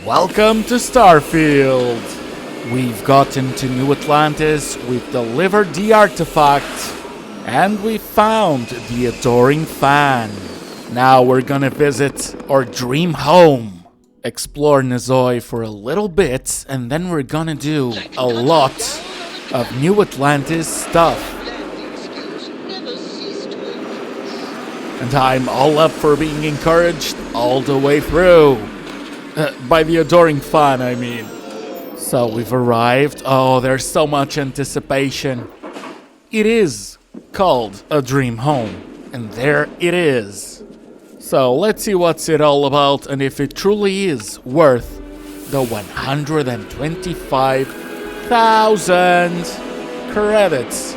Welcome to Starfield. We've gotten to New Atlantis, we've delivered the artifact, and we found the adoring fan. Now we're gonna visit our dream home, explore Nizoi for a little bit, and then we're gonna do a lot of New Atlantis stuff. And I'm all up for being encouraged all the way through. By the adoring fan, I mean. So we've arrived. Oh, there's so much anticipation. It is called a dream home. And there it is. So let's see what's it all about and if it truly is worth the 125,000 credits.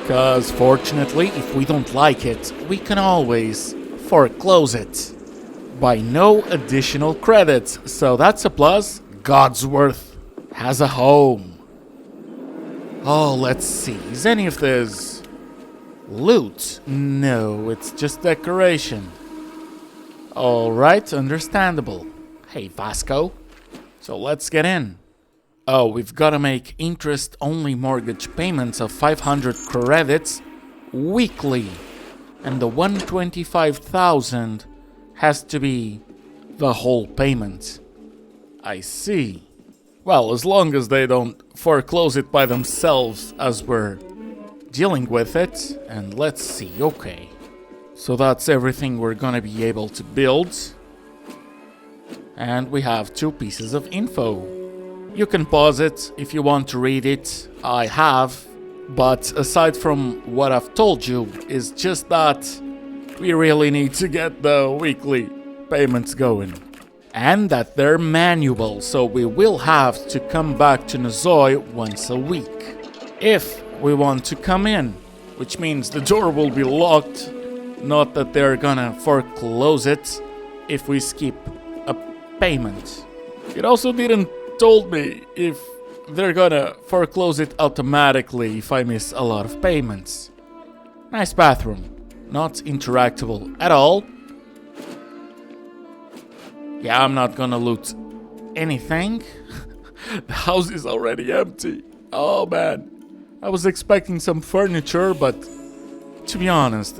Because fortunately, if we don't like it, we can always foreclose it by no additional credits. So that's a plus. Godsworth has a home. Oh, let's see. Is any of this loot? No, it's just decoration. Alright, understandable. Hey, Vasco. So let's get in. Oh, we've got to make interest-only mortgage payments of 500 credits weekly. And the 125,000 has to be the whole payment. I see. Well, as long as they don't foreclose it by themselves as we're dealing with it. And let's see, okay. So that's everything we're gonna be able to build. And we have 2 pieces of info. You can pause it if you want to read it. I have. But aside from what I've told you, is just that we really need to get the weekly payments going. And that they're manual, so we will have to come back to Nizoi once a week. If we want to come in, which means the door will be locked. Not that they're gonna foreclose it if we skip a payment. It also didn't told me if they're gonna foreclose it automatically if I miss a lot of payments. Nice bathroom. Not interactable at all. Yeah, I'm not gonna loot anything. The house is already empty. Oh man. I was expecting some furniture, but to be honest,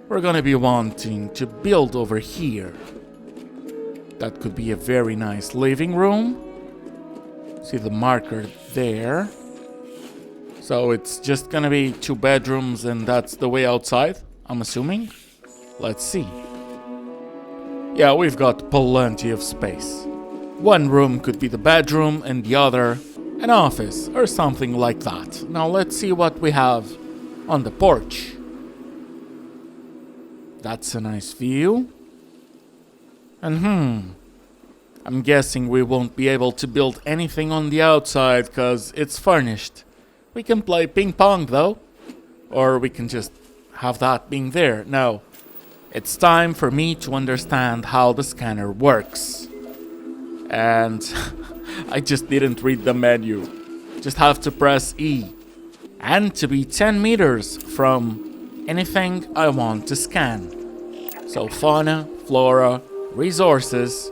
we're gonna be wanting to build over here. That could be a very nice living room. See the marker there. So it's just gonna be 2 bedrooms and that's the way outside, I'm assuming. Let's see. Yeah, we've got plenty of space. One room could be the bedroom and the other an office or something like that. Now let's see what we have on the porch. That's a nice view. And I'm guessing we won't be able to build anything on the outside because it's furnished. We can play ping pong though. Or we can just have that being there. Now, it's time for me to understand how the scanner works. And I just didn't read the menu. Just have to press E. And to be 10 meters from anything I want to scan. So fauna, flora, resources,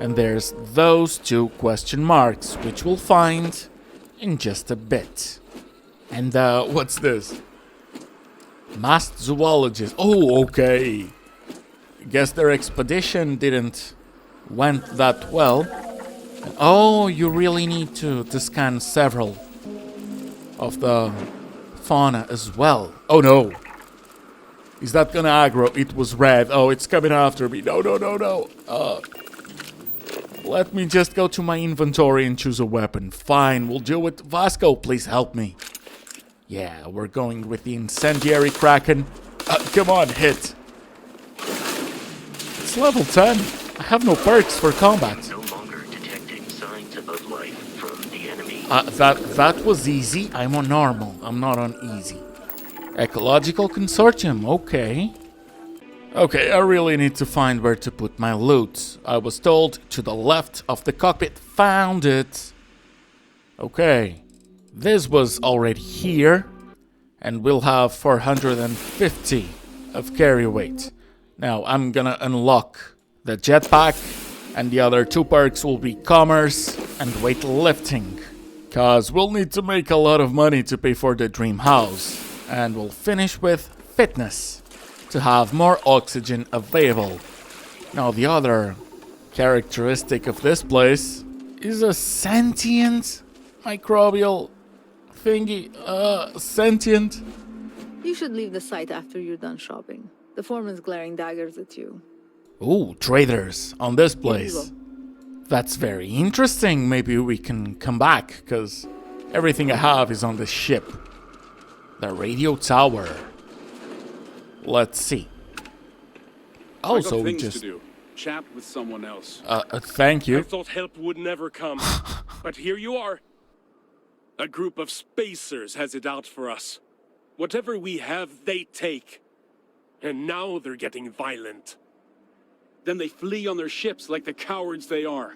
and there's those 2 question marks, which we'll find in just a bit. And what's this? Masked zoologist. Oh, okay. Guess their expedition went that well. Oh, you really need to scan several of the fauna as well. Oh no. Is that gonna aggro? It was red. Oh, it's coming after me. No. Let me just go to my inventory and choose a weapon. Fine, we'll do it. Vasco, please help me. Yeah, we're going with the incendiary kraken. Come on, hit. It's level 10. I have no perks for combat. No longer detecting signs of life from the enemy. That was easy. I'm on normal. I'm not on easy. Ecological Consortium, okay. Okay, I really need to find where to put my loot. I was told to the left of the cockpit. Found it. Okay. This was already here. And we'll have 450 of carry weight. Now, I'm gonna unlock the jetpack And the other 2 perks will be commerce and weightlifting. Cause we'll need to make a lot of money to pay for the dream house. And we'll finish with fitness to have more oxygen available. Now the other characteristic of this place is a sentient microbial thingy. Sentient. You should leave the site after you're done shopping. The foreman's glaring daggers at you. Ooh, traders on this Here you place. go. That's very interesting. Maybe we can come back, because everything I have is on the ship. The radio tower. Let's see. Also, I got we things just... to do. Chat with someone else. Thank I you. thought help would never come. But here you are. A group of spacers has it out for us. Whatever we have, they take. And now they're getting violent. Then they flee on their ships like the cowards they are.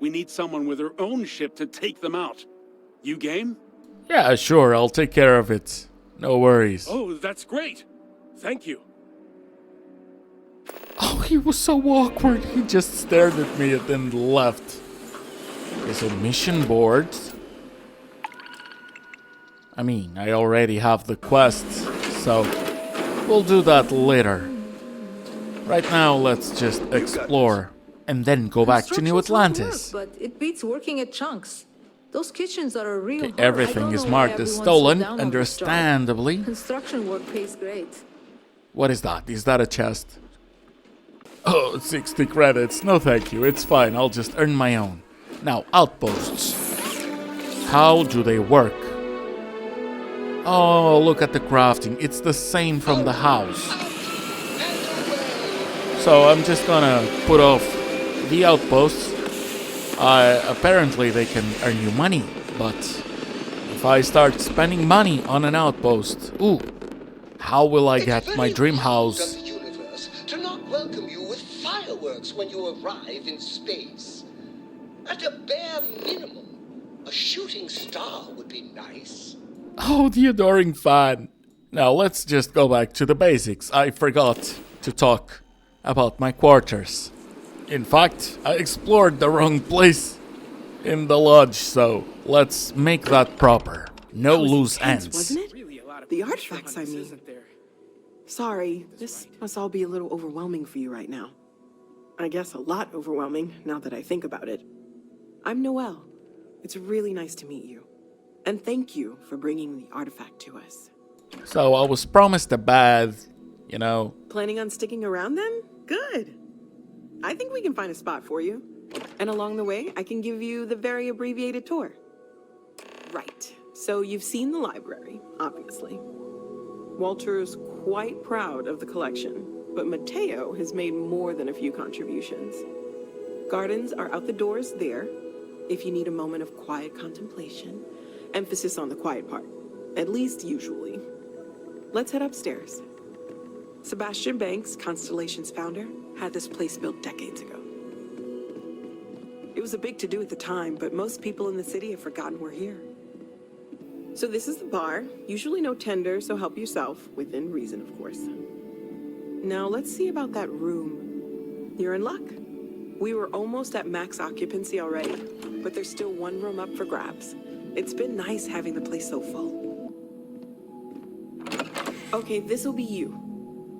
We need someone with their own ship to take them out. You game? Yeah, sure, I'll take care of it. No worries. Oh, that's great. Thank you. Oh, he was so awkward. He just stared at me and then left. Okay, so mission boards. I mean, I already have the quests, so we'll do that later. Right now, let's just explore and then go back to New Construction's hard Atlantis. work, but it beats working at Chunks. Those kitchens are a real Okay, horror. I everything don't is know why marked as everyone's so stolen, down on this job. understandably. Construction work pays great. What is that? Is that a chest? Oh, 60 credits. No thank you, it's fine, I'll just earn my own. Now, outposts. How do they work? Oh, look at the crafting. It's the same from the house. So I'm just gonna put off the outposts. Apparently they can earn you money, but if I start spending money on an outpost, ooh, how will I get my dream house? Of the universe to not welcome you with fireworks when you arrive in space. At a bare minimum, a shooting star would be nice. Oh, the adoring fan. Now let's just go back to the basics. I forgot to talk about my quarters. In fact, I explored the wrong place in the lodge, so let's make that proper. No That was loose intense, ends. wasn't it? The artifacts, I mean. Sorry, this must all be a little overwhelming for you right now. I guess a lot overwhelming, now that I think about it. I'm Noelle. It's really nice to meet you. And thank you for bringing the artifact to us. So I was promised a bath, you know. Planning on sticking around then? Good. I think we can find a spot for you. And along the way, I can give you the very abbreviated tour. Right. So you've seen the library, obviously. Walter's quite proud of the collection, but Mateo has made more than a few contributions. Gardens are out the doors there, if you need a moment of quiet contemplation. Emphasis on the quiet part, at least usually. Let's head upstairs. Sebastian Banks, Constellation's founder, had this place built decades ago. It was a big to-do at the time, but most people in the city have forgotten we're here. So this is the bar. Usually no tender, so help yourself, within reason, of course. Now let's see about that room. You're in luck. We were almost at max occupancy already, but there's still one room up for grabs. It's been nice having the place so full. Okay, this'll be you.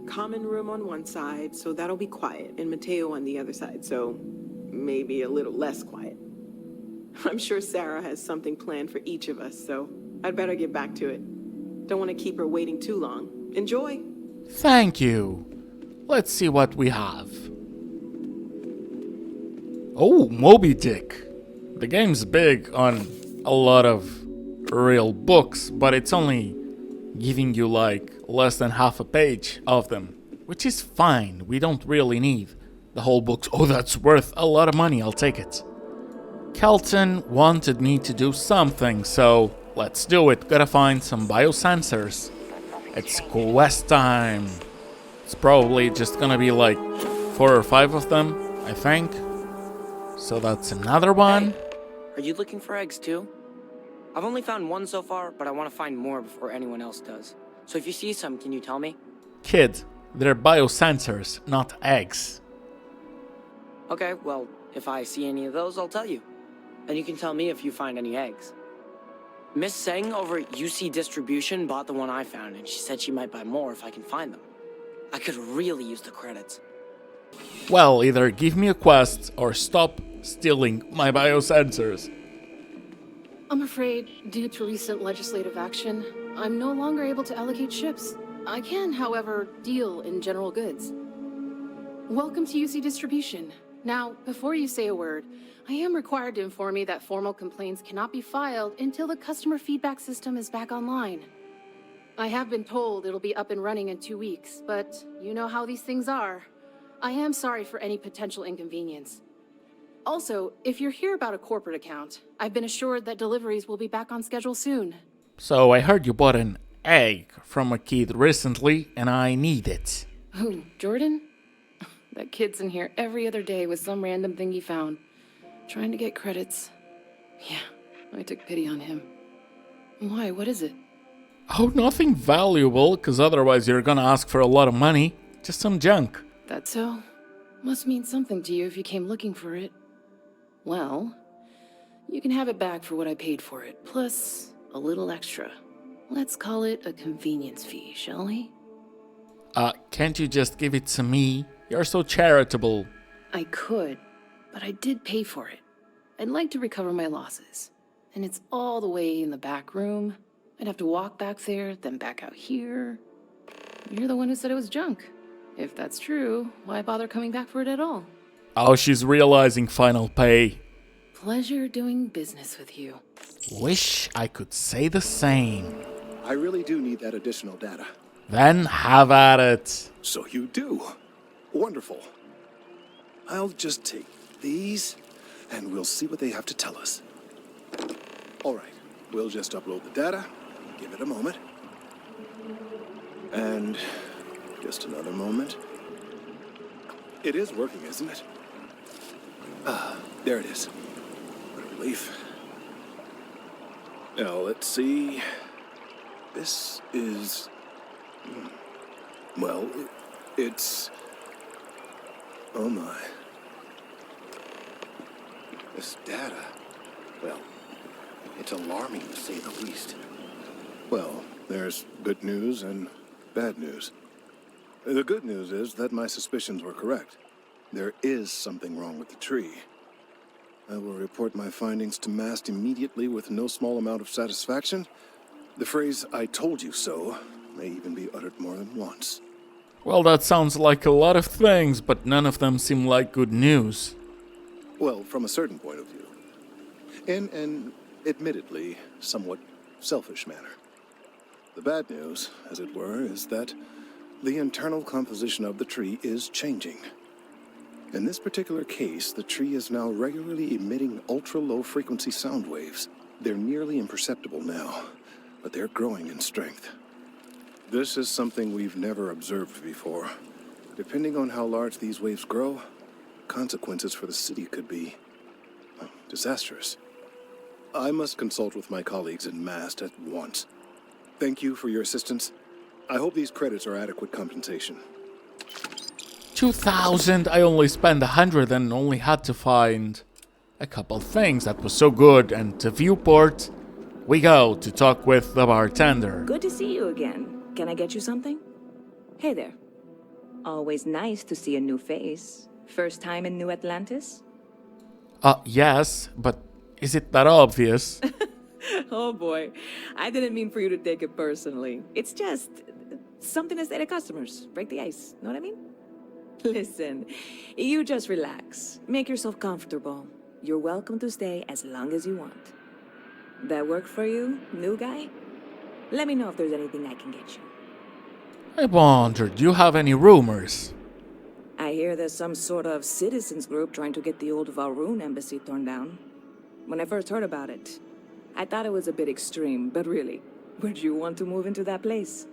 Common room on one side, so that'll be quiet, and Mateo on the other side, so maybe a little less quiet. I'm sure Sarah has something planned for each of us, so I'd better get back to it. Don't want to keep her waiting too long. Enjoy! Thank you. Let's see what we have. Oh, Moby Dick. The game's big on a lot of real books, but it's only giving you like less than half a page of them, which is fine. We don't really need the whole book. Oh, that's worth a lot of money. I'll take it. Kelton wanted me to do something, so let's do it. Gotta find some biosensors. It's quest time. It's probably just gonna be like 4 or 5 of them, I think. So that's another one. Hey, are you looking for eggs too? I've only found one so far, but I want to find more before anyone else does. So if you see some, can you tell me? Kid, they're biosensors, not eggs. Okay, well, if I see any of those, I'll tell you. And you can tell me if you find any eggs. Miss Seng over at UC Distribution bought the one I found, and she said she might buy more if I can find them. I could really use the credits. Well, either give me a quest or stop stealing my biosensors. I'm afraid, due to recent legislative action, I'm no longer able to allocate ships. I can, however, deal in general goods. Welcome to UC Distribution. Now, before you say a word, I am required to inform you that formal complaints cannot be filed until the customer feedback system is back online. I have been told it'll be up and running in 2 weeks, but you know how these things are. I am sorry for any potential inconvenience. Also, if you're here about a corporate account, I've been assured that deliveries will be back on schedule soon. So I heard you bought an egg from a kid recently, and I need it. Who, Jordan? That kid's in here every other day with some random thing he found, trying to get credits. Yeah, I took pity on him. Why, what is it? Oh, nothing valuable, because otherwise you're gonna ask for a lot of money. Just some junk. That so? Must mean something to you if you came looking for it. Well, you can have it back for what I paid for it, plus a little extra. Let's call it a convenience fee, shall we? Can't you just give it to me? You're so charitable. I could, but I did pay for it. I'd like to recover my losses. And it's all the way in the back room. I'd have to walk back there, then back out here. You're the one who said it was junk. If that's true, why bother coming back for it at all? Oh, she's realizing final pay. Pleasure doing business with you. Wish I could say the same. I really do need that additional data. Then have at it. So you do. Wonderful. I'll just take these, and we'll see what they have to tell us. All right, we'll just upload the data. Give it a moment. And just another moment. It is working, isn't it? There it is. What a relief. Now, let's see. This is... Well, it's... Oh my. This data... Well, it's alarming to say the least. Well, there's good news and bad news. The good news is that my suspicions were correct. There is something wrong with the tree. I will report my findings to MAST immediately with no small amount of satisfaction. The phrase, "I told you so," may even be uttered more than once. Well, that sounds like a lot of things, but none of them seem like good news. Well, from a certain point of view. In an admittedly somewhat selfish manner. The bad news, as it were, is that the internal composition of the tree is changing. In this particular case, the tree is now regularly emitting ultra-low frequency sound waves. They're nearly imperceptible now, but they're growing in strength. This is something we've never observed before. Depending on how large these waves grow, consequences for the city could be disastrous. I must consult with my colleagues in MAST at once. Thank you for your assistance. I hope these credits are adequate compensation. 2,000. I only spent 100 and only had to find a couple things. That was so good. And to Viewport we go to talk with the bartender. Good to see you again. Can I get you something? Hey there. Always nice to see a new face. First time in New Atlantis? Yes, but is it that obvious? Oh boy. I didn't mean for you to take it personally. It's just something to say to customers. Break the ice. Know what I mean? Listen, you just relax. Make yourself comfortable. You're welcome to stay as long as you want. That work for you, new guy? Let me know if there's anything I can get you. I wonder, do you have any rumors? I hear there's some sort of citizens group trying to get the old Valroon embassy torn down. When I first heard about it, I thought it was a bit extreme, but really, would you want to move into that place?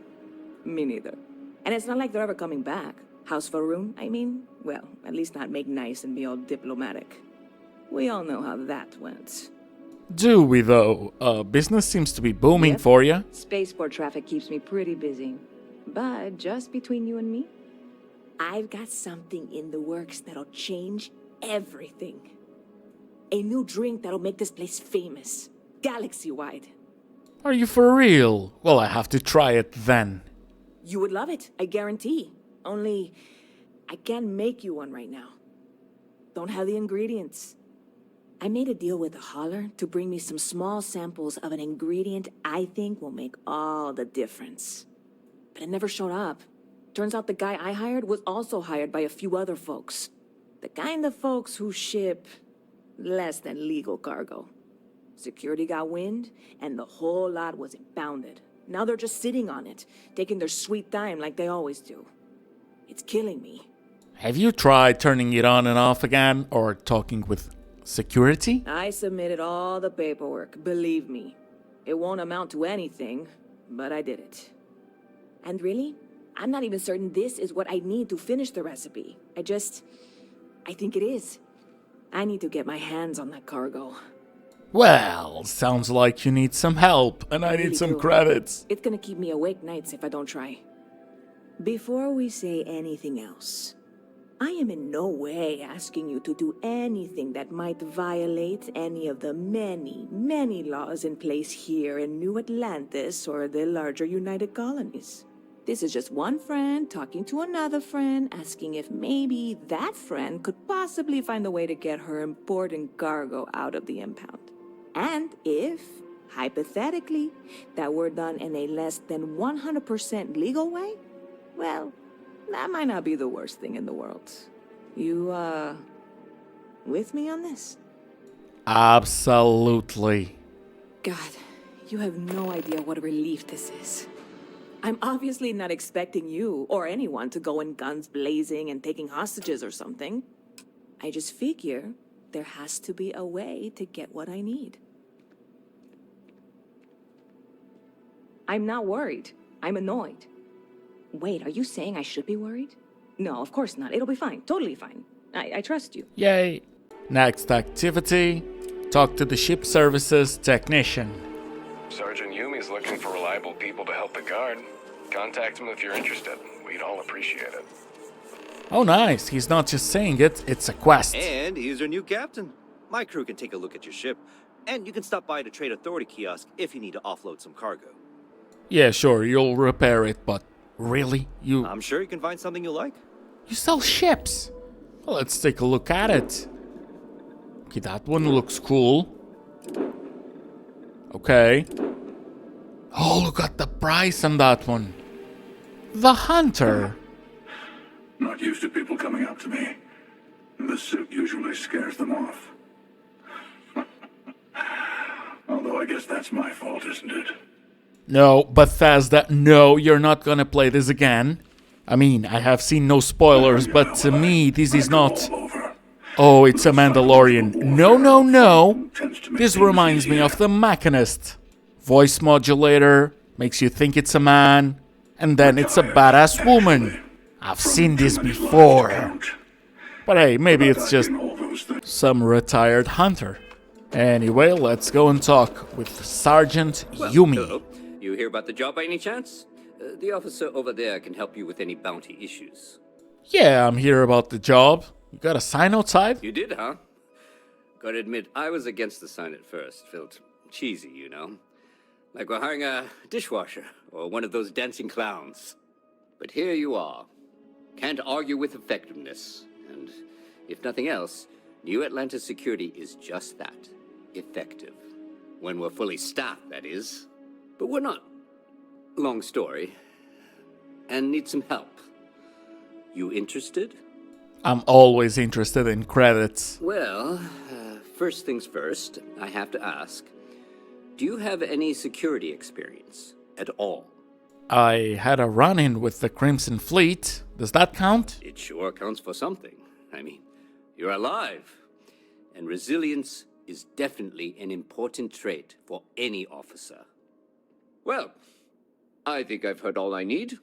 Me neither. And it's not like they're ever coming back. House Valroon, I mean? Well, at least not make nice and be all diplomatic. We all know how that went. Do we, though? Business seems to be booming Yep. for you. Spaceport traffic keeps me pretty busy. But just between you and me, I've got something in the works that'll change everything. A new drink that'll make this place famous, galaxy-wide. Are you for real? Well, I have to try it then. You would love it, I guarantee. Only, I can't make you one right now. Don't have the ingredients. I made a deal with a hauler to bring me some small samples of an ingredient I think will make all the difference. But it never showed up. Turns out the guy I hired was also hired by a few other folks. The kind of folks who ship less than legal cargo. Security got wind, and the whole lot was impounded. Now they're just sitting on it, taking their sweet time like they always do. It's killing me. Have you tried turning it on and off again, or talking with security? I submitted all the paperwork, believe me. It won't amount to anything, but I did it. And really, I'm not even certain this is what I need to finish the recipe. I think it is. I need to get my hands on that cargo. Well, sounds like you need some help, and I really need some do. credits. It's gonna keep me awake nights if I don't try. Before we say anything else, I am in no way asking you to do anything that might violate any of the many, many laws in place here in New Atlantis or the larger United Colonies. This is just one friend talking to another friend, asking if maybe that friend could possibly find a way to get her important cargo out of the impound. And if, hypothetically, that were done in a less than 100% legal way, well, that might not be the worst thing in the world. You, with me on this? Absolutely. God, you have no idea what a relief this is. I'm obviously not expecting you or anyone to go in guns blazing and taking hostages or something. I just figure there has to be a way to get what I need. I'm not worried. I'm annoyed. Wait, are you saying I should be worried? No, of course not. It'll be fine. Totally fine. I trust you. Yay. Next activity. Talk to the ship services technician. Sergeant Yumi's looking for reliable people to help the guard. Contact him if you're interested. We'd all appreciate it. Oh, nice. He's not just saying it, it's a quest. And he's our new captain. My crew can take a look at your ship, and you can stop by the Trade Authority kiosk if you need to offload some cargo. Yeah, sure, you'll repair it, but really? I'm sure you can find something you like. You sell ships? Well, let's take a look at it. Okay, that one looks cool. Okay. Oh, look at the price on that one. The Hunter. Not used to people coming up to me. The suit usually scares them off. Although I guess that's my fault, isn't it? No, Bethesda, no, you're not gonna play this again. I mean, I have seen no spoilers, but to me, this is not... Oh, it's a Mandalorian. No, no, no. This reminds me of The Machinist. Voice modulator, makes you think it's a man, and then it's a badass woman. I've seen this before. But hey, maybe it's just some retired hunter. Anyway, let's go and talk with Sergeant Yumi. Hello. You hear about the job by any chance? The officer over there can help you with any bounty issues. Yeah, I'm here about the job. You got a sign outside? You did, huh? Gotta admit, I was against the sign at first. Felt cheesy, you know? Like we're hiring a dishwasher or one of those dancing clowns. But here you are. Can't argue with effectiveness. And if nothing else, New Atlantis security is just that. Effective. When we're fully staffed, that is. But we're not. Long story. And need some help. You interested? I'm always interested in credits. Well, first things first, I have to ask. Do you have any security experience at all? I had a run-in with the Crimson Fleet. Does that count? It sure counts for something. I mean, you're alive. And resilience is definitely an important trait for any officer. Well, I think I've heard all I need.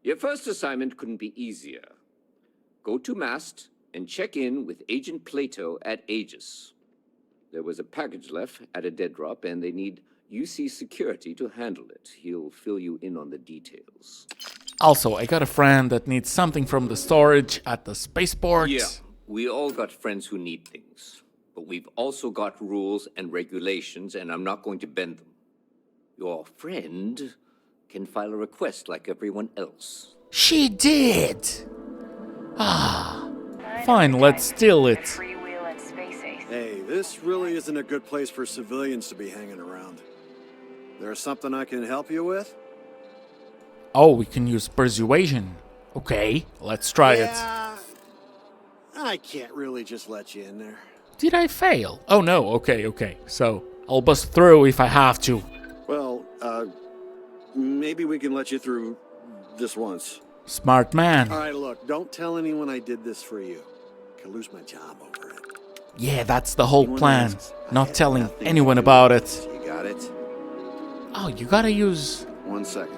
Your first assignment couldn't be easier. Go to Mast and check in with Agent Plato at Aegis. There was a package left at a dead drop, and they need UC security to handle it. He'll fill you in on the details. Also, I got a friend that needs something from the storage at the spaceport. Yeah, we all got friends who need things. But we've also got rules and regulations, and I'm not going to bend them. Your friend can file a request like everyone else. She did! Ah. Fine, let's steal it. Hey, this really isn't a good place for civilians to be hanging around. There's something I can help you with? Oh, we can use persuasion. Okay, let's try it. I can't really just let you in there. Did I fail? Oh no, okay. So, I'll bust through if I have to. Well, maybe we can let you through this once. Smart man. Alright, look, don't tell anyone I did this for you. I could lose my job over it. Yeah, that's the whole plan. Not telling anyone about it. You got it? Oh, you gotta use 1 second.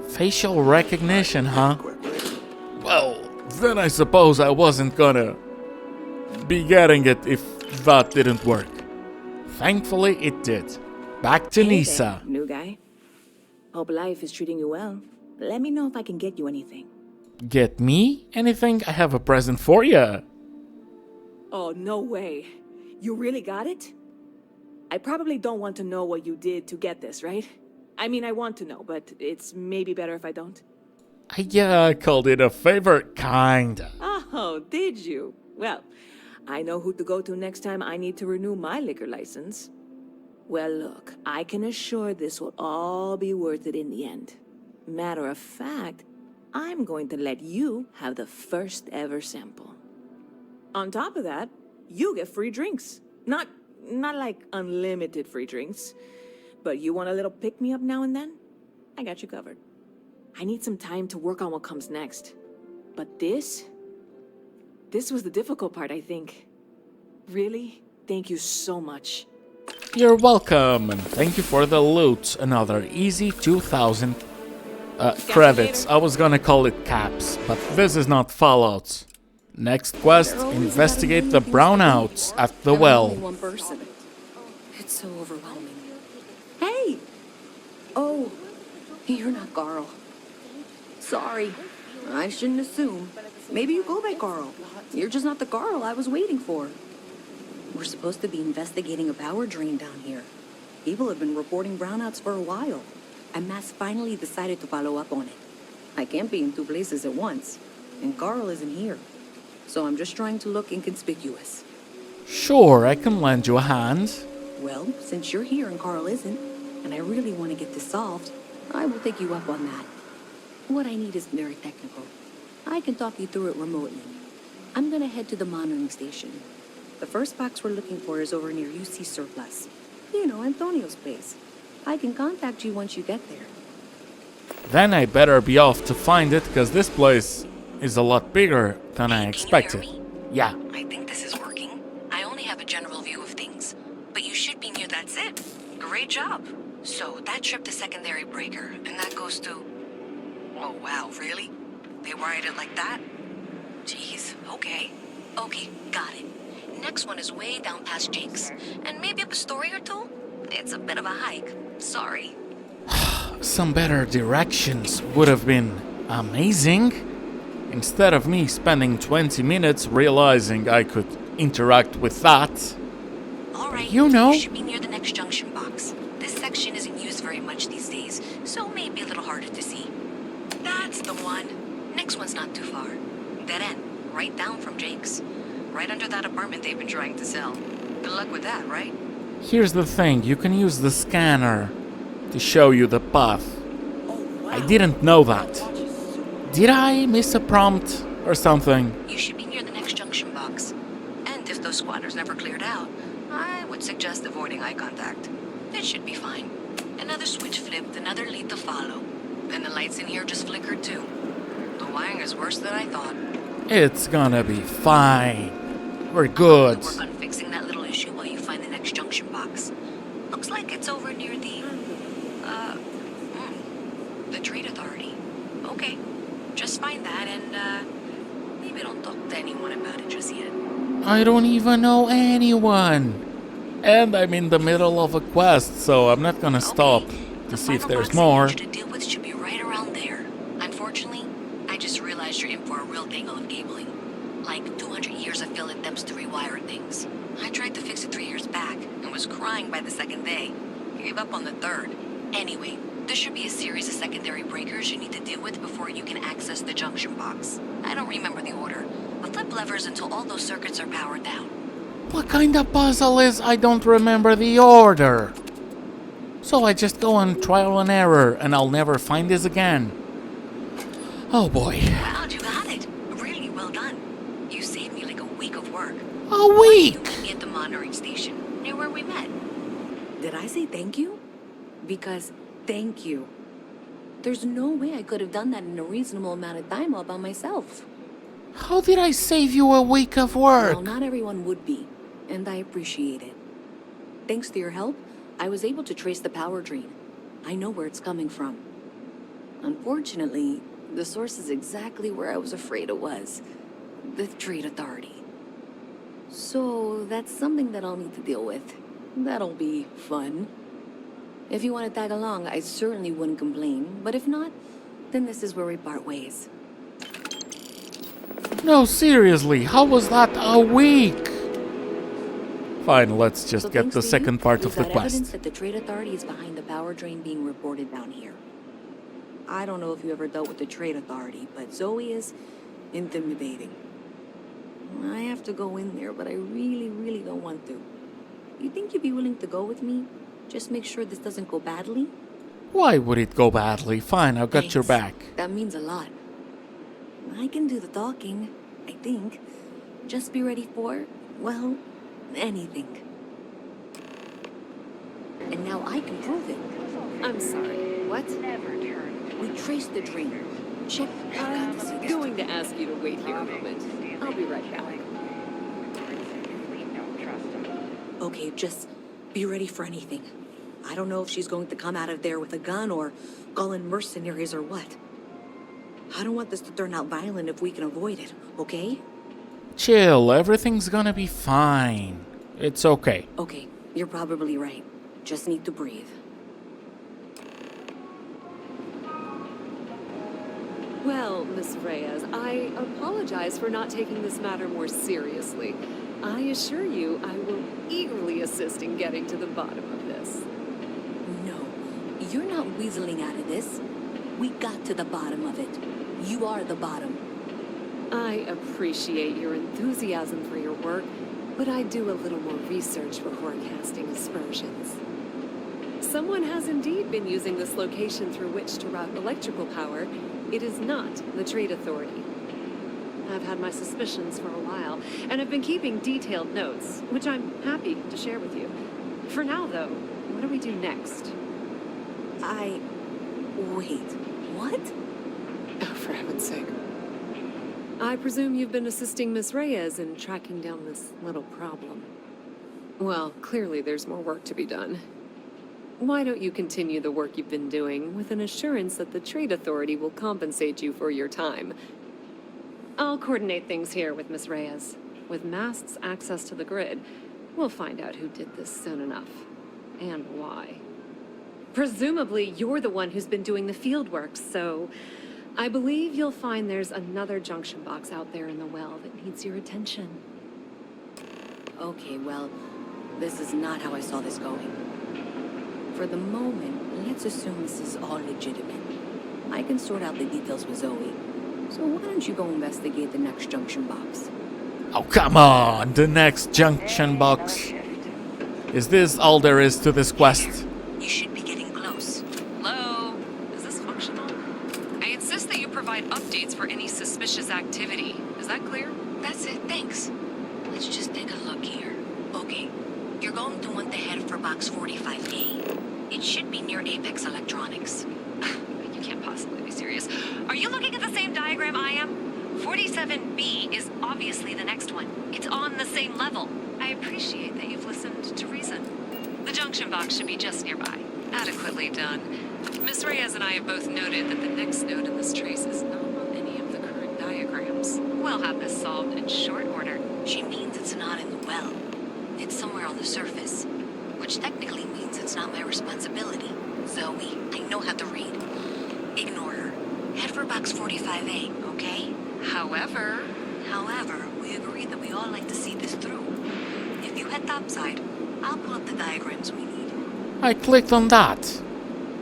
facial recognition, huh? Well, then I suppose I wasn't gonna be getting it if that didn't work. Thankfully, it did. Back to Hey Nisa. there, new guy. Hope life is treating you well. Let me know if I can get you anything. Get me anything? I have a present for ya. Oh, no way. You really got it? I probably don't want to know what you did to get this, right? I mean, I want to know, but it's maybe better if I don't. I called it a favor, kinda. Oh, did you? Well, I know who to go to next time I need to renew my liquor license. Well, look, I can assure this will all be worth it in the end. Matter of fact, I'm going to let you have the first ever sample. On top of that, you get free drinks. Not like unlimited free drinks, but you want a little pick-me-up now and then? I got you covered. I need some time to work on what comes next. But this was the difficult part, I think. Really, thank you so much. You're welcome, and thank you for the loot. Another easy 2,000 credits. I was gonna call it caps, but this is not Fallout. Next quest, investigate the brownouts at the well. One person. It's so overwhelming. Hey! Oh, you're not Carl. Sorry. I shouldn't assume. Maybe you go by Carl. You're just not the Carl I was waiting for. We're supposed to be investigating a power drain down here. People have been reporting brownouts for a while, and Mass finally decided to follow up on it. I can't be in two places at once, and Carl isn't here. So I'm just trying to look inconspicuous. Sure, I can lend you a hand. Well, since you're here and Carl isn't, and I really want to get this solved, I will take you up on that. What I need is very technical. I can talk you through it remotely. I'm gonna head to the monitoring station. The first box we're looking for is over near UC Surplus. You know, Antonio's place. I can contact you once you get there. Then I better be off to find it, because this place is a lot bigger than I expected. Yeah. I think this is working. I only have a general view of things, but you should be near that's it. Great job. So that trip to secondary breaker, and that goes to... Oh, wow, really? They wired it like that? Jeez, okay. Okay, got it. Next one is way down past Jake's, and maybe up a story or two? It's a bit of a hike. Sorry. Some better directions would have been amazing. Instead of me spending 20 minutes realizing I could interact with that. Alright, you know. You should be near the next junction box. This section isn't used very much these days, so maybe a little harder to see. That's the one. Next one's not too far. Dead end, right down from Jake's. Right under that apartment they've been trying to sell. Good luck with that, right? Here's the thing, you can use the scanner to show you the path. I didn't know that. Did I miss a prompt or something? You should be near the next junction box. And if those squatters never cleared out, I would suggest avoiding eye contact. It should be fine. Another switch flipped, another lead to follow. And the lights in here just flickered too. The wiring is worse than I thought. It's gonna be fine. We're good. Work on fixing that little issue while you find the next junction box. Looks like it's over near the Trade Authority. Okay. Just find that and, maybe don't talk to anyone about it just yet. I don't even know anyone. And I'm in the middle of a quest, so I'm not gonna stop to see if there's more. To deal with should be right around there. Unfortunately, I just realized you're in for a real tangle of cabling. Like 200 years of fill was crying by the second day. Gave up on the third. Anyway, there should be a series of secondary breakers you need to deal with before you can access the junction box. I don't remember the order, but flip levers until all those circuits are powered down. What kind of puzzle is I don't remember the order? So I just go on trial and error and I'll never find this again. Oh boy. Wow, you got it. Really well done. You saved me like a week of work. A week? You meet me at the monitoring station, near where we met. Did I say thank you? Because thank you. There's no way I could have done that in a reasonable amount of time all by myself. How did I save you a week of work? Well, not everyone would be, and I appreciate it. Thanks to your help, I was able to trace the power drain. I know where it's coming from. Unfortunately, the source is exactly where I was afraid it was. The Trade Authority. So, that's something that I'll need to deal with. That'll be fun. If you want to tag along, I certainly wouldn't complain. But if not, then this is where we part ways. No, seriously, how was that a week? Fine, let's just get the second part of the evidence quest. that the Trade Authority is behind the power drain being reported down here. I don't know if you ever dealt with the Trade Authority, but Zoe is intimidating. I have to go in there, but I really don't want to. You think you'd be willing to go with me? Just make sure this doesn't go badly? Why would it go badly? Fine, I've got your back. That means a lot. I can do the talking, I think. Just be ready for, well, anything. And now I can prove it. I'm sorry, what? We traced the drain. Chip, I'm going to ask you to wait here a moment. I'll be right back. Okay, just be ready for anything. I don't know if she's going to come out of there with a gun or call in mercenaries or what. I don't want this to turn out violent if we can avoid it, okay? Chill, everything's gonna be fine. It's okay. Okay, you're probably right. Just need to breathe. Well, Miss Reyes, I apologize for not taking this matter more seriously. I assure you I will eagerly assist in getting to the bottom of this. No, you're not weaseling out of this. We got to the bottom of it. You are the bottom. I appreciate your enthusiasm for your work, but I do a little more research before casting aspersions. Someone has indeed been using this location through which to route electrical power. It is not the Trade Authority. I've had my suspicions for a while, and have been keeping detailed notes, which I'm happy to share with you. For now, though, what do we do next? Wait, what? Oh, for heaven's sake. I presume you've been assisting Miss Reyes in tracking down this little problem. Well, clearly there's more work to be done. Why don't you continue the work you've been doing with an assurance that the Trade Authority will compensate you for your time? I'll coordinate things here with Miss Reyes. With Mast's access to the grid, we'll find out who did this soon enough. And why. Presumably, you're the one who's been doing the field work, so I believe you'll find there's another junction box out there in the well that needs your attention. Okay, well, this is not how I saw this going. For the moment, let's assume this is all legitimate. I can sort out the details with Zoe. So why don't you go investigate the next junction box? Oh, come on! The next junction box. Is this all there is to this quest? You should be getting close. Hello? Is this functional? I insist that you provide updates for any suspicious activity. Is that clear? That's it, thanks. Let's just take a look here. Okay, you're going to want to head for box 45A. It should be near Apex Electronics. You can't possibly be serious. Are you looking at the same diagram I am? 47B is obviously the next one. It's on the same level. I appreciate that you've listened to reason. The junction box should be just nearby. Adequately done. Miss Reyes and I have both noted that the next node in this trace is not on any of the current diagrams. We'll have this solved in short order. She means it's not in the well. It's somewhere on the surface. Which technically means it's not my responsibility. Zoe, I know how to read. Ignore her. Head for box 45A, okay? However, we agreed that we all like to see this through. If you head topside, I'll pull up the diagrams we need. I clicked on that.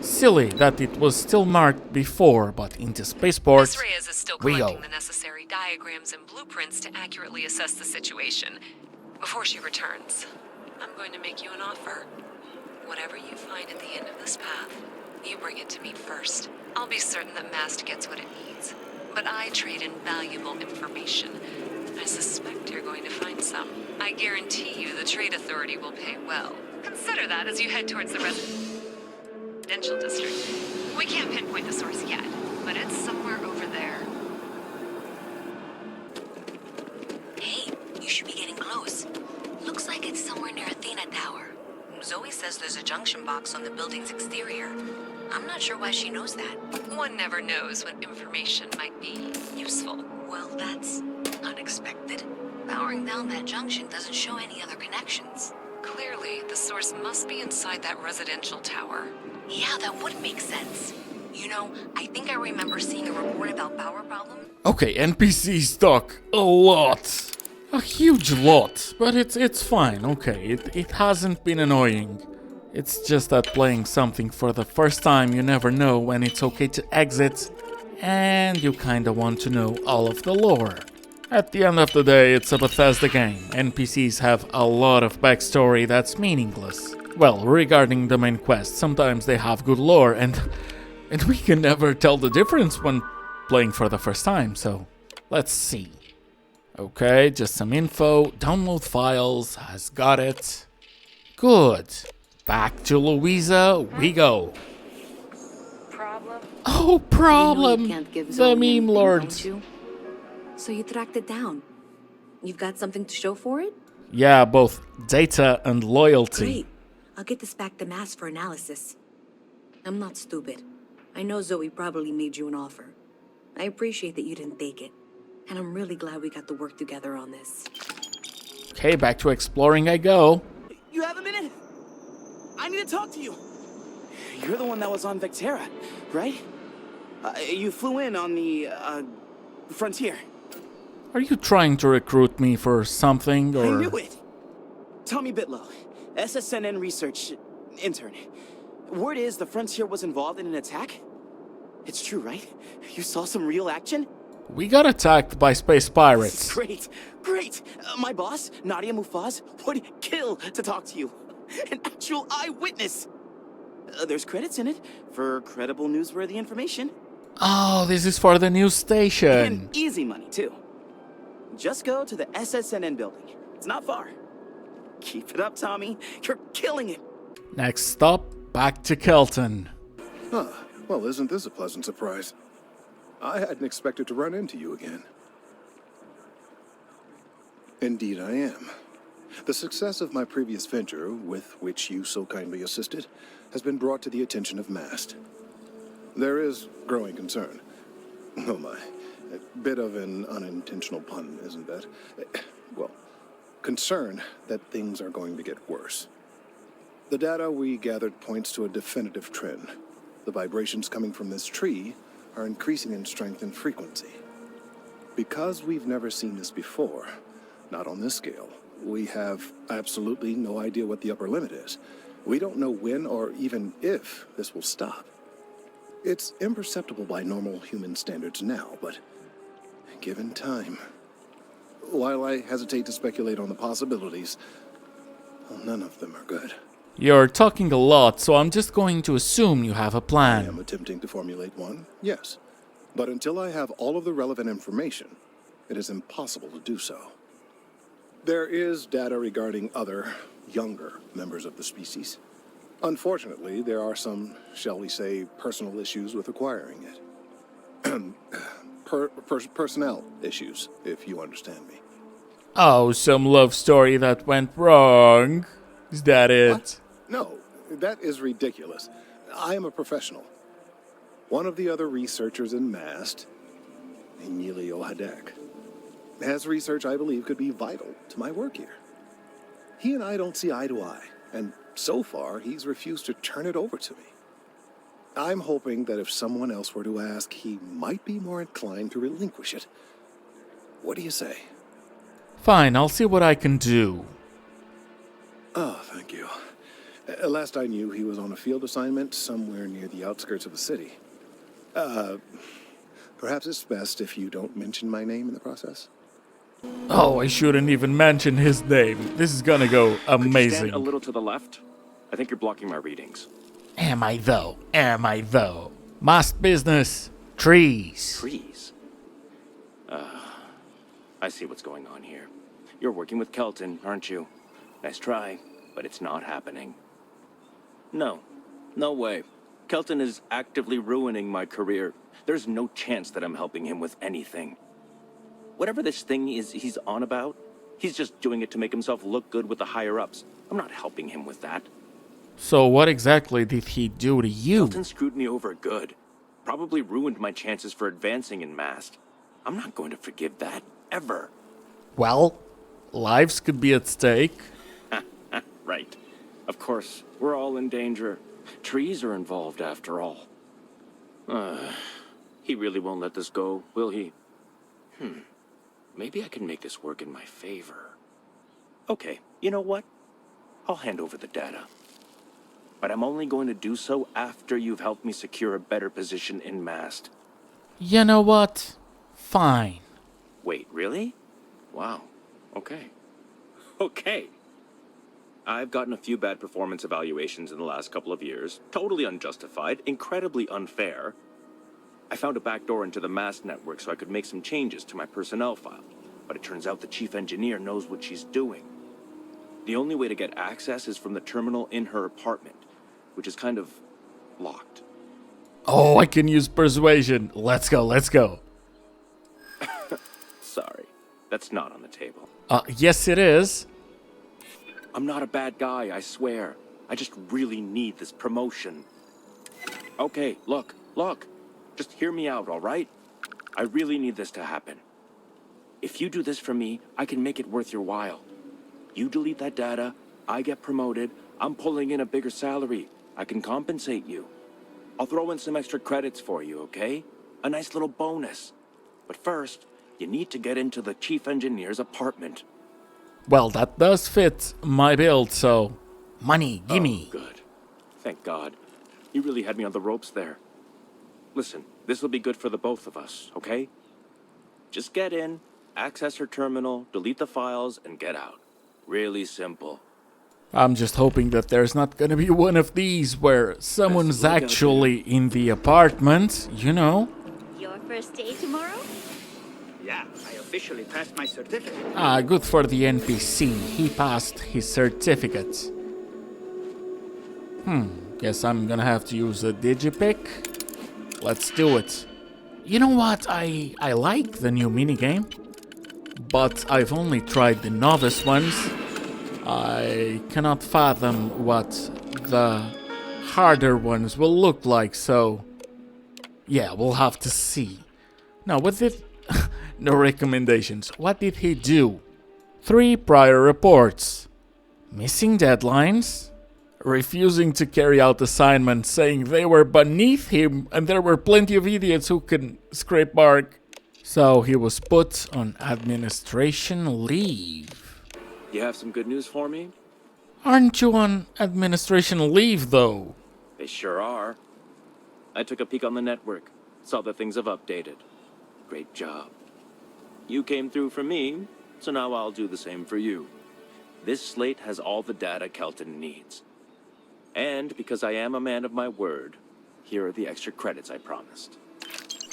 Silly that it was still marked before, but into spaceport Miss Reyes is still we collecting go. the necessary diagrams and blueprints to accurately assess the situation. Before she returns, I'm going to make you an offer. Whatever you find at the end of this path, you bring it to me first. I'll be certain that Mast gets what it needs. But I trade in valuable information. I suspect you're going to find some. I guarantee you the Trade Authority will pay well. Consider that as you head towards the residential district. We can't pinpoint the source yet, but it's somewhere over there. Hey, you should be getting close. Looks like it's somewhere near Athena Tower. Zoe says there's a junction box on the building's exterior. I'm not sure why she knows that. One never knows when information might be useful. Well, that's unexpected. Powering down that junction doesn't show any other connections. Clearly, the source must be inside that residential tower. Yeah, that would make sense. You know, I think I remember seeing a report about power problems. Okay, NPCs talk a lot. A huge lot, but it's fine, okay, it hasn't been annoying. It's just that playing something for the first time, you never know when it's okay to exit, and you kinda want to know all of the lore. At the end of the day, it's a Bethesda game. NPCs have a lot of backstory that's meaningless. Well, regarding the main quest, sometimes they have good lore, and we can never tell the difference when playing for the first time, so let's see. Okay, just some info. Download files. Has got it. Good. Back to Louisa we go. Problem? Oh, problem. You know you can't give The Zoe meme anything, lord. don't you? So you tracked it down. You've got something to show for it? Yeah, both data and loyalty. Great. I'll get this back to Mass for analysis. I'm not stupid. I know Zoe probably made you an offer. I appreciate that you didn't take it. And I'm really glad we got to work together on this. Okay, back to exploring I go. You have a minute? I need to talk to you. You're the one that was on Vectera, right? You flew in on the, frontier. Are you trying to recruit me for something, or...? I knew it! Tommy Bitlow, SSNN research intern. Word is the frontier was involved in an attack? It's true, right? You saw some real action? We got attacked by space pirates. Great, great. My boss, Nadia Mufaz, would kill to talk to you. An actual eyewitness. There's credits in it for credible newsworthy information. Oh, this is for the news station. And easy money, too. Just go to the SSNN building. It's not far. Keep it up, Tommy. You're killing it. Next stop, back to Kelton. Huh. Well, isn't this a pleasant surprise? I hadn't expected to run into you again. Indeed I am. The success of my previous venture, with which you so kindly assisted, has been brought to the attention of Mast. There is growing concern. Oh my. A bit of an unintentional pun, isn't that? Well, concern that things are going to get worse. The data we gathered points to a definitive trend. The vibrations coming from this tree are increasing in strength and frequency. Because we've never seen this before, not on this scale, we have absolutely no idea what the upper limit is. We don't know when or even if this will stop. It's imperceptible by normal human standards now, but given time... While I hesitate to speculate on the possibilities, well, none of them are good. You're talking a lot, so I'm just going to assume you have a plan. I am attempting to formulate one, yes. But until I have all of the relevant information, it is impossible to do so. There is data regarding other, younger members of the species. Unfortunately, there are some, shall we say, personal issues with acquiring it. Personnel issues, if you understand me. Oh, some love story that went wrong. Is that it? What? No, that is ridiculous. I am a professional. One of the other researchers in MAST, Emilio Hadek, has research I believe could be vital to my work here. He and I don't see eye to eye, and so far he's refused to turn it over to me. I'm hoping that if someone else were to ask, he might be more inclined to relinquish it. What do you say? Fine, I'll see what I can do. Oh, thank you. Last I knew, he was on a field assignment somewhere near the outskirts of the city. Perhaps it's best if you don't mention my name in the process. Oh, I shouldn't even mention his name. This is gonna go Could you amazing. stand a little to the left? I think you're blocking my readings. Am I though? Am I though? Must business. Trees. Trees? I see what's going on here. You're working with Kelton, aren't you? Nice try, but it's not happening. No. No way. Kelton is actively ruining my career. There's no chance that I'm helping him with anything. Whatever this thing is he's on about, he's just doing it to make himself look good with the higher-ups. I'm not helping him with that. So what exactly did he do to you? Kelton screwed me over good. Probably ruined my chances for advancing in Mast. I'm not going to forgive that, ever. Well, lives could be at stake. Right. Of course, we're all in danger. Trees are involved after all. He really won't let this go, will he? Maybe I can make this work in my favor. Okay, you know what? I'll hand over the data. But I'm only going to do so after you've helped me secure a better position in Mast. You know what? Fine. Wait, really? Wow. Okay. Okay. I've gotten a few bad performance evaluations in the last couple of years. Totally unjustified, incredibly unfair. I found a backdoor into the Mast network so I could make some changes to my personnel file. But it turns out the chief engineer knows what she's doing. The only way to get access is from the terminal in her apartment, which is kind of locked. Oh, I can use persuasion. Let's go, let's go. Sorry, that's not on the table. Yes it is. I'm not a bad guy, I swear. I just really need this promotion. Okay, look. Just hear me out, all right? I really need this to happen. If you do this for me, I can make it worth your while. You delete that data, I get promoted, I'm pulling in a bigger salary. I can compensate you. I'll throw in some extra credits for you, okay? A nice little bonus. But first, you need to get into the chief engineer's apartment. Well, that does fit my build, so... Money, gimme. Oh, good. Thank God. You really had me on the ropes there. Listen, this will be good for the both of us, okay? Just get in, access her terminal, delete the files, and get out. Really simple. I'm just hoping that there's not gonna be one of these where someone's actually in the apartment, you know? Your first day tomorrow? Yeah, I officially passed my certificate. Ah, good for the NPC. He passed his certificate. Guess I'm gonna have to use a digipick. Let's do it. You know what? I like the new minigame, but I've only tried the novice ones. I cannot fathom what the harder ones will look like, so yeah, we'll have to see. Now, what did... no recommendations. What did he do? 3 prior reports. Missing deadlines. Refusing to carry out assignments, saying they were beneath him and there were plenty of idiots who can scrape bark. So he was put on administration leave. You have some good news for me? Aren't you on administration leave, though? They sure are. I took a peek on the network, saw that things have updated. Great job. You came through for me, so now I'll do the same for you. This slate has all the data Kelton needs. And because I am a man of my word, here are the extra credits I promised.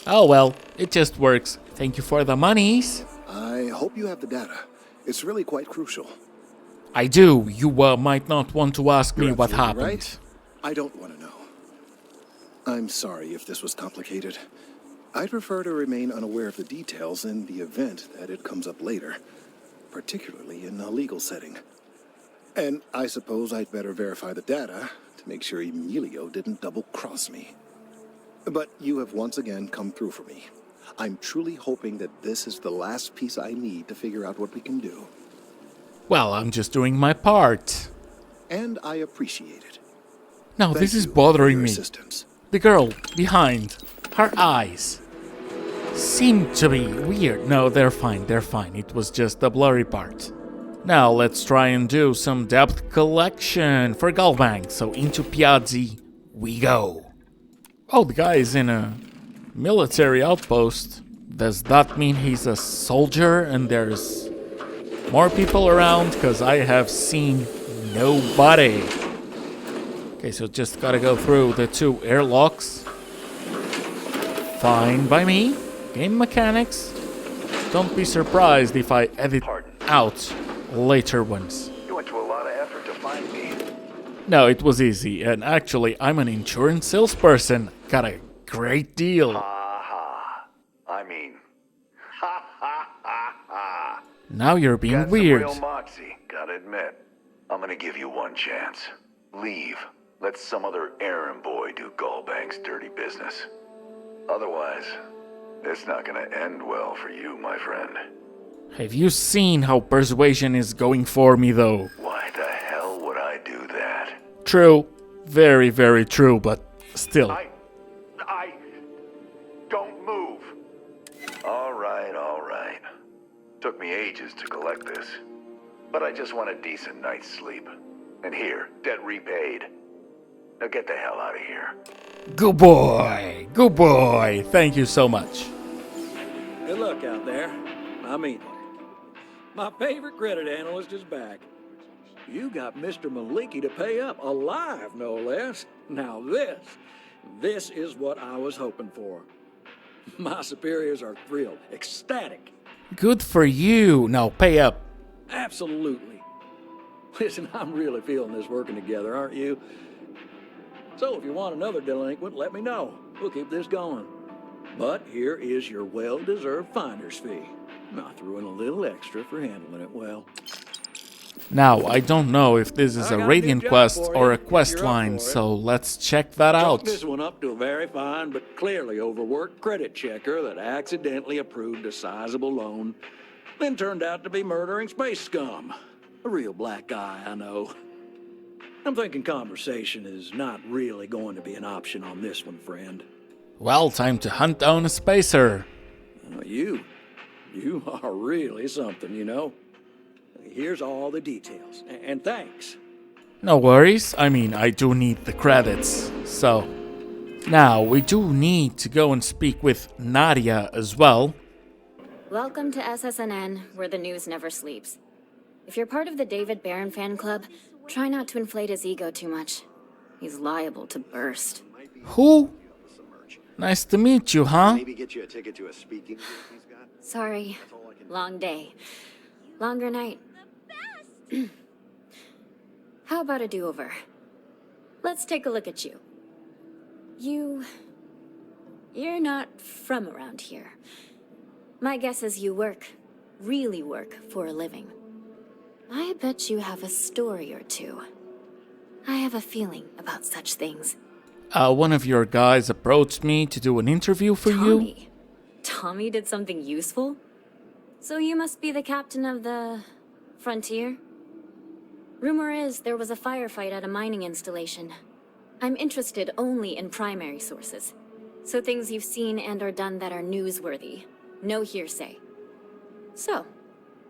Oh well, it just works. Thank you for the monies. I hope you have the data. It's really quite crucial. I do. You might not want to ask me You're what absolutely happened. right. I don't want to know. I'm sorry if this was complicated. I'd prefer to remain unaware of the details in the event that it comes up later, particularly in a legal setting. And I suppose I'd better verify the data to make sure Emilio didn't double-cross me. But you have once again come through for me. I'm truly hoping that this is the last piece I need to figure out what we can do. Well, I'm just doing my part. And I appreciate it. No, Thank this is you for bothering your me. assistance. The girl behind, her eyes seem to be weird. No, they're fine, they're fine. It was just the blurry part. Now let's try and do some depth collection for Galbank. So into Piazzi we go. Oh, the guy is in a military outpost. Does that mean he's a soldier and there's more people around? Because I have seen nobody. Okay, so just gotta go through the 2 airlocks. Fine by me. Game mechanics. Don't be surprised if I edit out later ones. You went to a lot of effort to find me. No, it was easy, and actually I'm an insurance salesperson. Got a great deal. I mean, ha ha ha ha. Now you're being Got weird. some real moxie, gotta admit. I'm gonna give you one chance. Leave. Let some other errand boy do Gallbank's dirty business. Otherwise, it's not gonna end well for you, my friend. Have you seen how persuasion is going for me, though? Why the hell would I do that? True. Very, very true, but still. I don't move. All right, all right. Took me ages to collect this. But I just want a decent night's sleep. And here, debt repaid. Now get the hell out of here. Good boy. Good boy. Thank you so much. Good luck out there. I mean, my favorite credit analyst is back. You got Mr. Maliki to pay up, alive no less. Now this is what I was hoping for. My superiors are thrilled, ecstatic. Good for you. Now pay up. Absolutely. Listen, I'm really feeling this working together, aren't you? So if you want another delinquent, let me know. We'll keep this going. But here is your well-deserved finder's fee. I threw in a little extra for handling it well. Now, I don't know if this is I a got a Radiant new job quest for or you, a quest if you're up line, for it. so let's check that Chalk out. this one up to a very fine but clearly overworked credit checker that accidentally approved a sizable loan, then turned out to be murdering space scum. A real black guy, I know. I'm thinking conversation is not really going to be an option on this one, friend. Well, time to hunt down a spacer. You are really something, you know. Here's all the details, and thanks. No worries. I mean, I do need the credits. So, now we do need to go and speak with Nadia as well. Welcome to SSNN, where the news never sleeps. If you're part of the David Barron fan club, try not to inflate his ego too much. He's liable to burst. Who? Nice to meet you, huh? Maybe get you a ticket to a speaking gig he's got. Sorry. Long day. Longer night. How about a do-over? Let's take a look at you. You're not from around here. My guess is you really work for a living. I bet you have a story or two. I have a feeling about such things. One of your guys approached me to do an interview for you. Tommy did something useful? So you must be the captain of the Frontier? Rumor is there was a firefight at a mining installation. I'm interested only in primary sources. So things you've seen and or done that are newsworthy. No hearsay. So,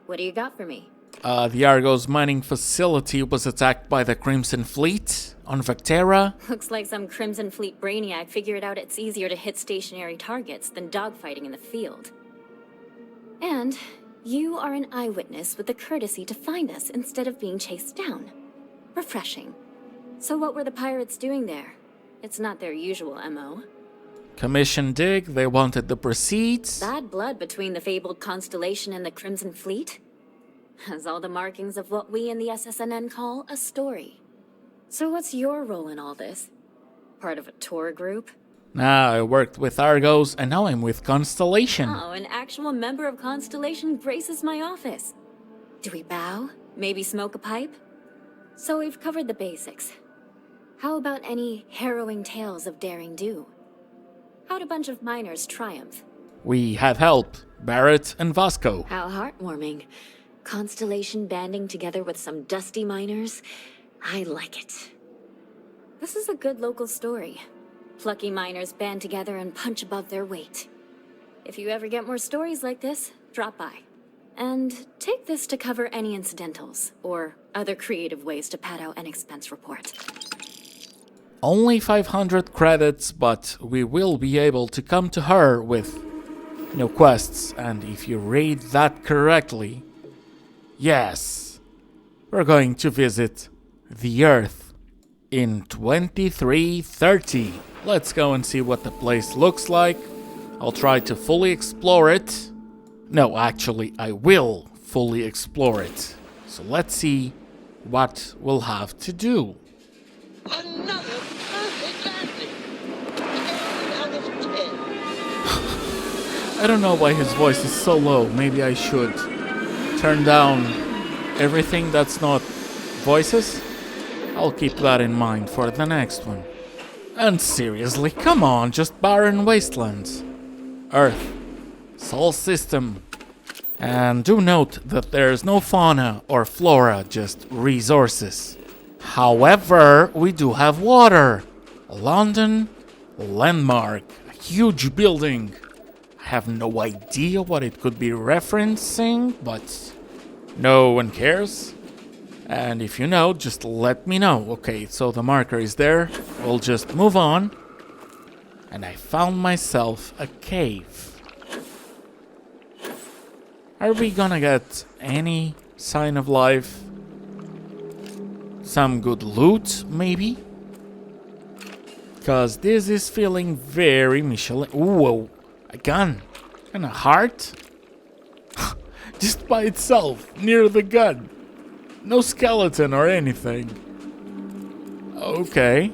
what do you got for me? The Argos mining facility was attacked by the Crimson Fleet on Vectera. Looks like some Crimson Fleet brainiac figured out it's easier to hit stationary targets than dogfighting in the field. And you are an eyewitness with the courtesy to find us instead of being chased down. Refreshing. So what were the pirates doing there? It's not their usual MO. Commission dig, they wanted the proceeds. Bad blood between the fabled Constellation and the Crimson Fleet? Has all the markings of what we in the SSNN call a story. So what's your role in all this? Part of a tour group? Nah, I worked with Argos and now I'm with Constellation. Oh, an actual member of Constellation graces my office. Do we bow? Maybe smoke a pipe? So we've covered the basics. How about any harrowing tales of daring do? How'd a bunch of miners triumph? We had help, Barrett and Vasco. How heartwarming. Constellation banding together with some dusty miners? I like it. This is a good local story. Plucky miners band together and punch above their weight. If you ever get more stories like this, drop by. And take this to cover any incidentals, or other creative ways to pad out an expense report. Only 500 credits, but we will be able to come to her with quests. And if you read that correctly, yes, we're going to visit the Earth in 2330. Let's go and see what the place looks like. I'll try to fully explore it. No, actually, I will fully explore it. So let's see what we'll have to do. Another perfect landing. 10 out of 10. I don't know why his voice is so low. Maybe I should turn down everything that's not voices. I'll keep that in mind for the next one. And seriously, come on, just barren wastelands. Earth. Sol system. And do note that there's no fauna or flora, just resources. However, we do have water. London landmark. A huge building. I have no idea what it could be referencing, but no one cares. And if you know, just let me know. Okay, so the marker is there. We'll just move on. And I found myself a cave. Are we gonna get any sign of life? Some good loot, maybe? Because this is feeling very Michelin. Whoa, a gun and a heart? Just by itself, near the gun. No skeleton or anything. Okay.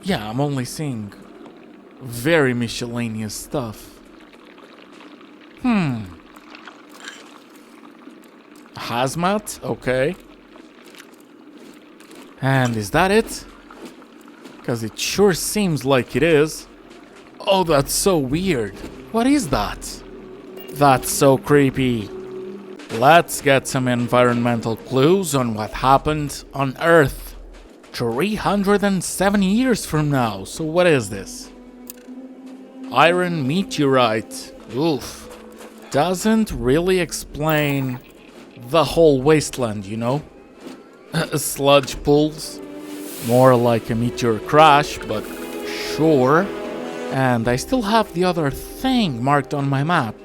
Yeah, I'm only seeing very miscellaneous stuff. Hazmat? Okay. And is that it? Because it sure seems like it is. Oh, that's so weird. What is that? That's so creepy. Let's get some environmental clues on what happened on Earth 370 years from now. So what is this? Iron meteorite. Oof. Doesn't really explain the whole wasteland, you know? Sludge pools. More like a meteor crash, but sure. And I still have the other thing marked on my map.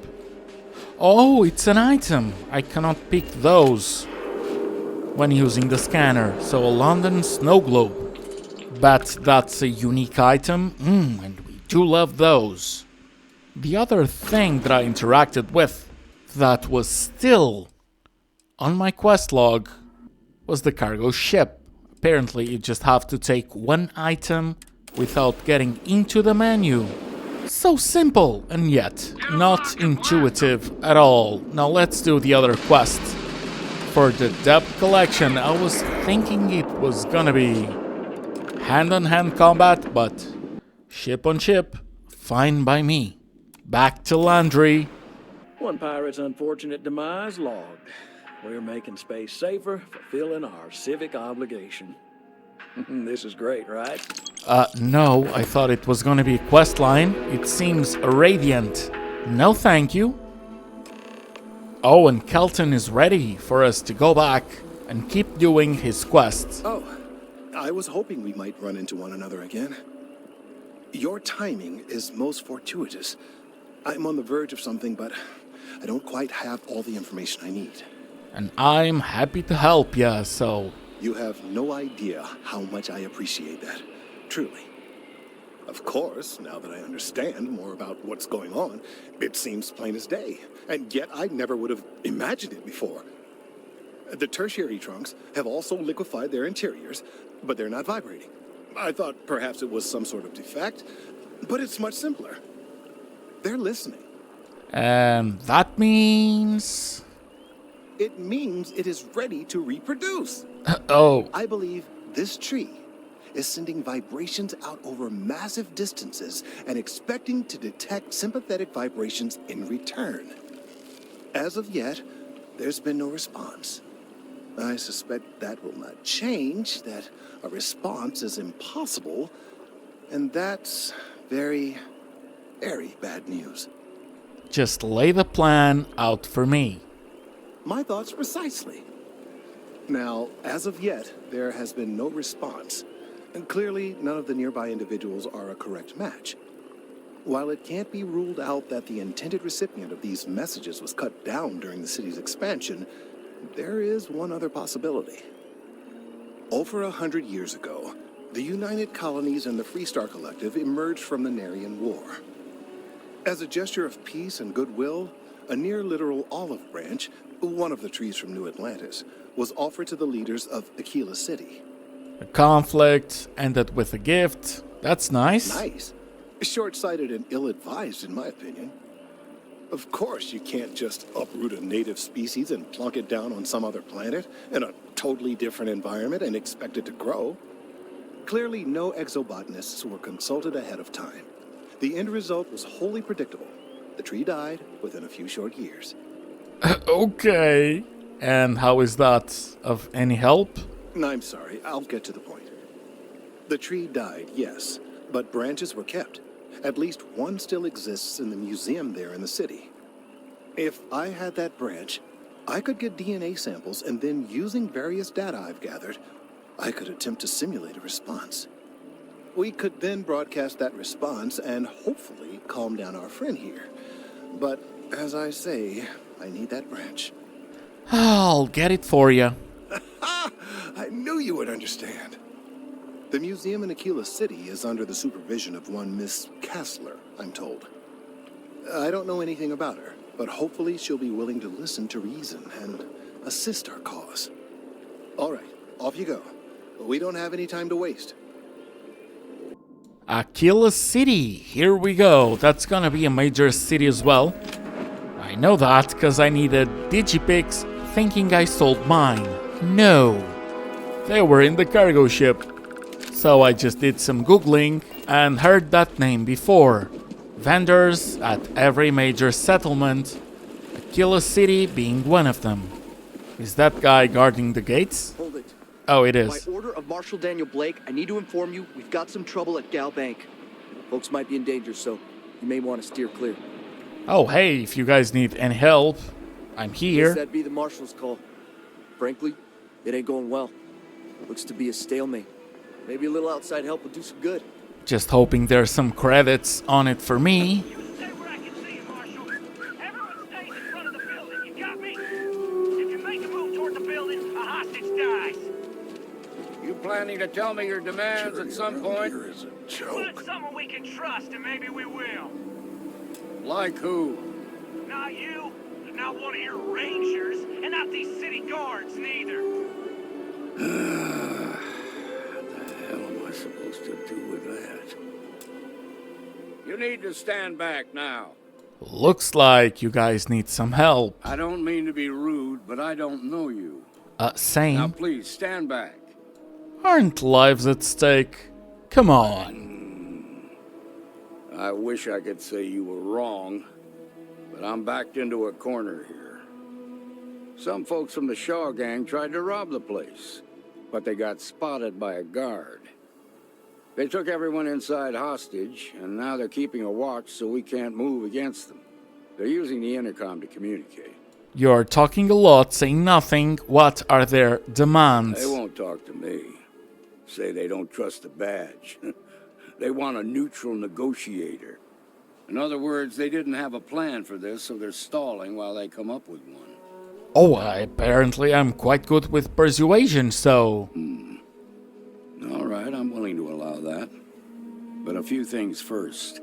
Oh, it's an item. I cannot pick those when using the scanner. So a London snow globe. Bet that's a unique item. And we do love those. The other thing that I interacted with that was still on my quest log was the cargo ship. Apparently you just have to take one item without getting into the menu. So simple, and yet not intuitive at all. Now let's do the other quest. For the debt collection, I was thinking it was gonna be hand-on-hand combat, but ship on ship, fine by me. Back to laundry. One pirate's unfortunate demise logged. We're making space safer, fulfilling our civic obligation. This is great, right? No, I thought it was gonna be a quest line. It seems radiant. No thank you. Oh, and Kelton is ready for us to go back and keep doing his quests. Oh, I was hoping we might run into one another again. Your timing is most fortuitous. I'm on the verge of something, but I don't quite have all the information I need. And I'm happy to help ya, so... You have no idea how much I appreciate that. Truly. Of course, now that I understand more about what's going on, it seems plain as day. And yet I never would have imagined it before. The tertiary trunks have also liquefied their interiors, but they're not vibrating. I thought perhaps it was some sort of defect, but it's much simpler. They're listening. And that means... It means it is ready to reproduce. Oh. I believe this tree is sending vibrations out over massive distances and expecting to detect sympathetic vibrations in return. As of yet, there's been no response. I suspect that will not change, that a response is impossible, and that's very, very bad news. Just lay the plan out for me. My thoughts precisely. Now, as of yet, there has been no response, and clearly none of the nearby individuals are a correct match. While it can't be ruled out that the intended recipient of these messages was cut down during the city's expansion, there is one other possibility. Over 100 years ago, the United Colonies and the Freestar Collective emerged from the Narian War. As a gesture of peace and goodwill, a near-literal olive branch, one of the trees from New Atlantis, was offered to the leaders of Aquila City. A conflict ended with a gift. That's nice. Nice. Short-sighted and ill-advised, in my opinion. Of course, you can't just uproot a native species and plunk it down on some other planet in a totally different environment and expect it to grow. Clearly, no exobotanists were consulted ahead of time. The end result was wholly predictable. The tree died within a few short years. Okay. And how is that of any help? I'm sorry, I'll get to the point. The tree died, yes, but branches were kept. At least one still exists in the museum there in the city. If I had that branch, I could get DNA samples, and then using various data I've gathered, I could attempt to simulate a response. We could then broadcast that response and hopefully calm down our friend here. But as I say, I need that branch. I'll get it for you. I knew you would understand. The museum in Aquila City is under the supervision of one Miss Kassler, I'm told. I don't know anything about her, but hopefully she'll be willing to listen to reason and assist our cause. All right, off you go. We don't have any time to waste. Aquila City, here we go. That's gonna be a major city as well. I know that because I needed digipics thinking I sold mine. No, they were in the cargo ship. So I just did some googling and heard that name before. Vendors at every major settlement, Aquila City being one of them. Is that guy guarding the gates? Hold it. Oh, it is. By order of Marshal Daniel Blake, I need to inform you we've got some trouble at Gal Bank. Folks might be in danger, so you may want to steer clear. Oh, hey, if you guys need any help, I'm here. Guess that'd be the Marshal's call. Frankly, it ain't going well. Looks to be a stalemate. Maybe a little outside help would do some good. Just hoping there's some credits on it for me. You planning to tell me your demands at some point? Is a joke. Want someone we can trust, and maybe we will. Like who? Not you, not one of your rangers, and not these city guards, neither. What the hell am I supposed to do with that? You need to stand back now. Looks like you guys need some help. I don't mean to be rude, but I don't know you. Same. Now please, stand back. Aren't lives at stake? Come on. I wish I could say you were wrong, but I'm backed into a corner here. Some folks from the Shaw gang tried to rob the place, but they got spotted by a guard. They took everyone inside hostage, and now they're keeping a watch so we can't move against them. They're using the intercom to communicate. You're talking a lot, saying nothing. What are their demands? They won't talk to me. Say they don't trust the badge. They want a neutral negotiator. In other words, they didn't have a plan for this, so they're stalling while they come up with one. Oh, apparently I'm quite good with persuasion, so... All right, I'm willing to allow that. But a few things first.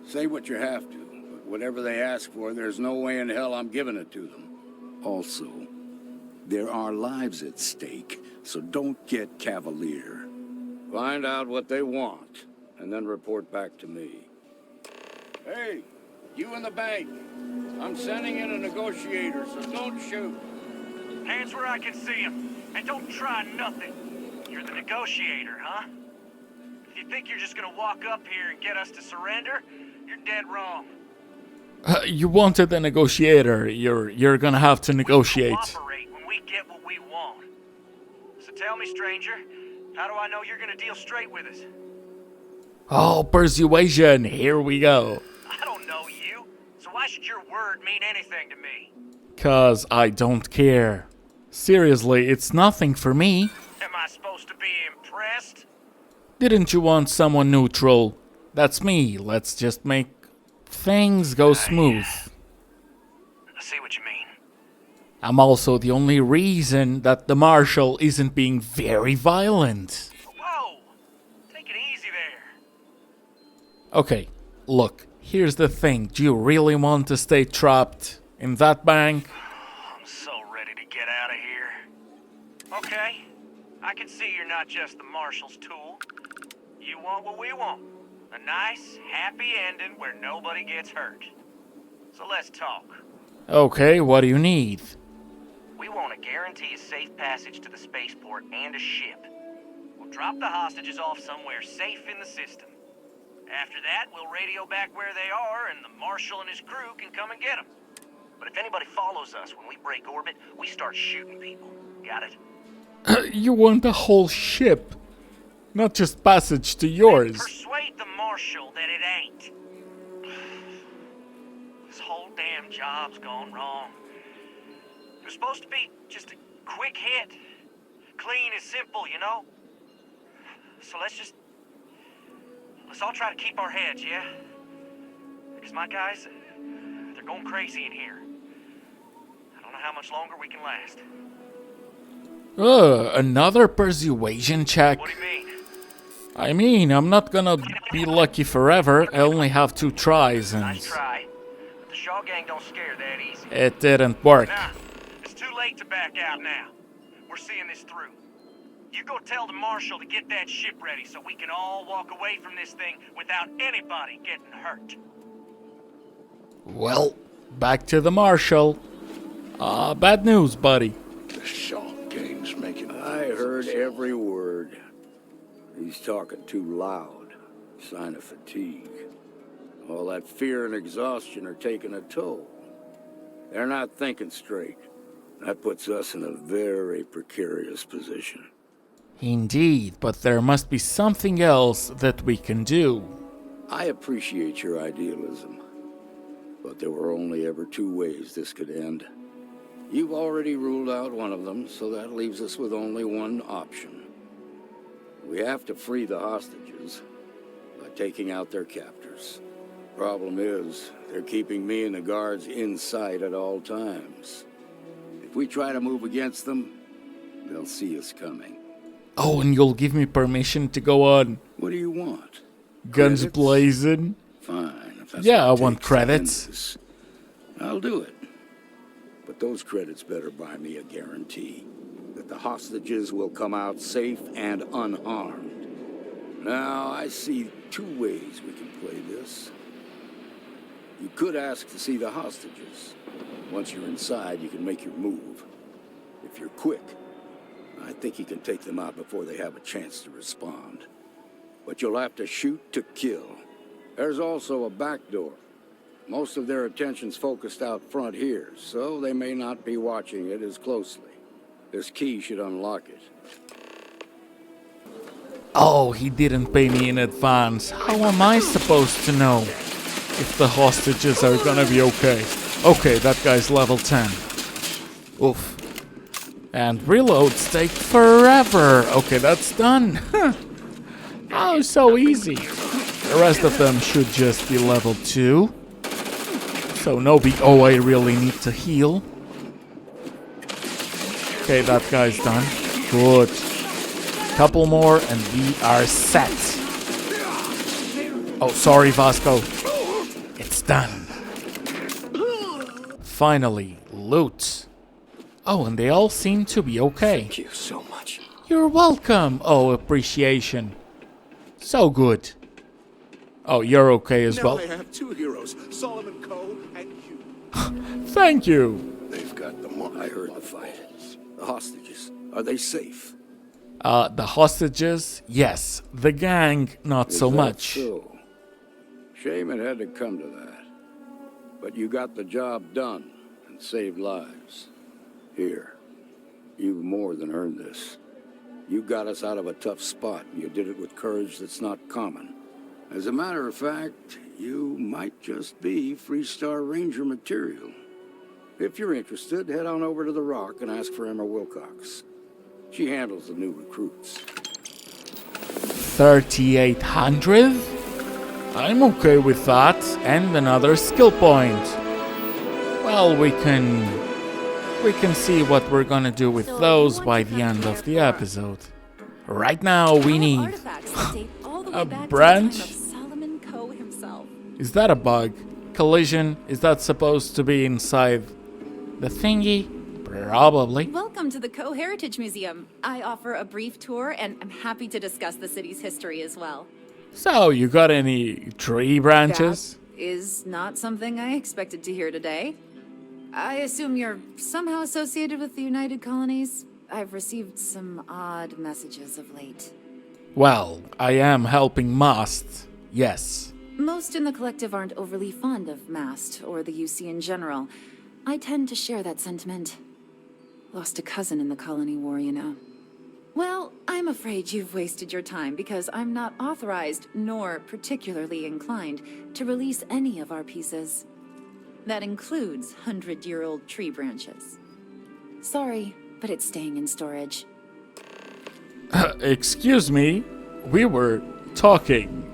Say what you have to, but whatever they ask for, there's no way in hell I'm giving it to them. Also, there are lives at stake, so don't get cavalier. Find out what they want, and then report back to me. Hey, you in the bank. I'm sending in a negotiator, so don't shoot. Hands where I can see them, and don't try nothing. You're the negotiator, huh? If you think you're just gonna walk up here and get us to surrender, you're dead wrong. You wanted a negotiator. You're gonna have to negotiate. We cooperate when we get what we want. So tell me, stranger, how do I know you're gonna deal straight with us? Oh, persuasion. Here we go. I don't know you, so So why should your word mean anything to me? 'Cause I don't care. Seriously, it's nothing for me. Am I supposed to be impressed? Didn't you want someone neutral? That's me. Let's just make things go smooth. I see what you mean. I'm also the only reason that the Marshal isn't being very violent. Whoa! Take it easy there. Okay, look, here's the thing. Do you really want to stay trapped in that bank? I'm so ready to get out of here. Okay, I can see you're not just the Marshal's tool. You want what we want. A nice, happy ending where nobody gets hurt. So let's talk. Okay, what do you need? We want to guarantee a safe passage to the spaceport and a ship. We'll drop the hostages off somewhere safe in the system. After that, we'll radio back where they are, and the Marshal and his crew can come and get them. But if anybody follows us when we break orbit, we start shooting people. Got it? You want the whole ship, not just passage to yours. Persuade the Marshal that it ain't. This whole damn job's gone wrong. It was supposed to be just a quick hit. Clean and simple, you know? So let's all try to keep our heads, yeah? Because my guys, they're going crazy in here. I don't know how much longer we can last. Another persuasion check? What do you mean? I mean, I'm not gonna be lucky forever. I only have 2 tries and Nice try. But the Shaw gang don't scare that easy. it didn't work. Nah, it's too late to back out now. We're seeing this through. You go tell the Marshal to get that ship ready so we can all walk away from this thing without anybody getting hurt. Well, back to the Marshal. Bad news, buddy. The Shaw gang's making. I heard every word. He's talking too loud. Sign of fatigue. All that fear and exhaustion are taking a toll. They're not thinking straight. That puts us in a very precarious position. Indeed, but there must be something else that we can do. I appreciate your idealism, but there were only ever 2 ways this could end. You've already ruled out one of them, so that leaves us with only one option. We have to free the hostages by taking out their captors. Problem is, they're keeping me and the guards inside at all times. If we try to move against them, they'll see us coming. Oh, and you'll give me permission to go on. What do you want? Guns Credits? blazing. Fine. If that's Yeah, I what it want takes to end credits. this, I'll do it. But those credits better buy me a guarantee that the hostages will come out safe and unharmed. Now, I see 2 ways we can play this. You could ask to see the hostages. Once you're inside, you can make your move. If you're quick, I think you can take them out before they have a chance to respond. But you'll have to shoot to kill. There's also a back door. Most of their attention's focused out front here, so they may not be watching it as closely. This key should unlock it. Oh, he didn't pay me in advance. How am I supposed to know if the hostages are gonna be okay? Okay, that guy's level 10. Oof. And reloads take forever. Okay, that's done. Oh, so easy. The rest of them should just be level 2. So oh, I really need to heal. Okay, that guy's done. Good. Couple more and we are set. Oh, sorry, Vasco. It's done. Finally, loot. Oh, and they all seem to be okay. Thank you so much. You're welcome. Oh, appreciation. So good. Oh, you're okay as well. Now I have 2 heroes, Solomon Coe and you. Thank you. They've got the mark. I heard the fight. The hostages, are they safe? The hostages, yes. The gang, not so Is that much. so? Shame it had to come to that. But you got the job done and saved lives. Here, you've more than earned this. You got us out of a tough spot, and you did it with courage that's not common. As a matter of fact, you might just be Freestar Ranger material. If you're interested, head on over to the Rock and ask for Emma Wilcox. She handles the new recruits. 3,800? I'm okay with that, and another skill point. Well, we can see what we're gonna do with those by the end of the episode. Right now, we need a branch. Is that a bug? Collision? Is that supposed to be inside the thingy? Probably. Welcome to the Co-Heritage Museum. I offer a brief tour, and I'm happy to discuss the city's history as well. So, you got any tree branches? That is not something I expected to hear today. I assume you're somehow associated with the United Colonies? I've received some odd messages of late. Well, I am helping Mast, yes. Most in the collective aren't overly fond of Mast, or the UC in general. I tend to share that sentiment. Lost a cousin in the colony war, you know. Well, I'm afraid you've wasted your time because I'm not authorized, nor particularly inclined, to release any of our pieces. That includes 100-year-old tree branches. Sorry, but it's staying in storage. Excuse me? We were talking.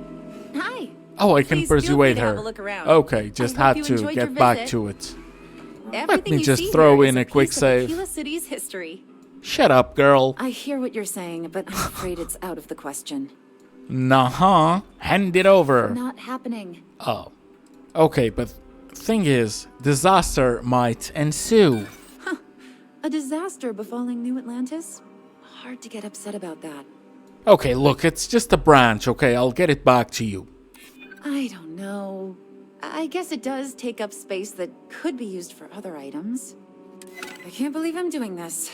Hi. Oh, I can Please feel free persuade to have her. a look around. Okay, just I hope had you to enjoyed your get back visit. to it. Everything Let me you just see throw here in is a quick piece of save. Aquila City's history. Shut up, girl. I hear what you're saying, but I'm afraid it's out of the question. Nah, hand it over. Not happening. Oh. Okay, but thing is, disaster might ensue. A disaster befalling New Atlantis? Hard to get upset about that. Okay, look, it's just a branch, okay? I'll get it back to you. I don't know. I guess it does take up space that could be used for other items. I can't believe I'm doing this.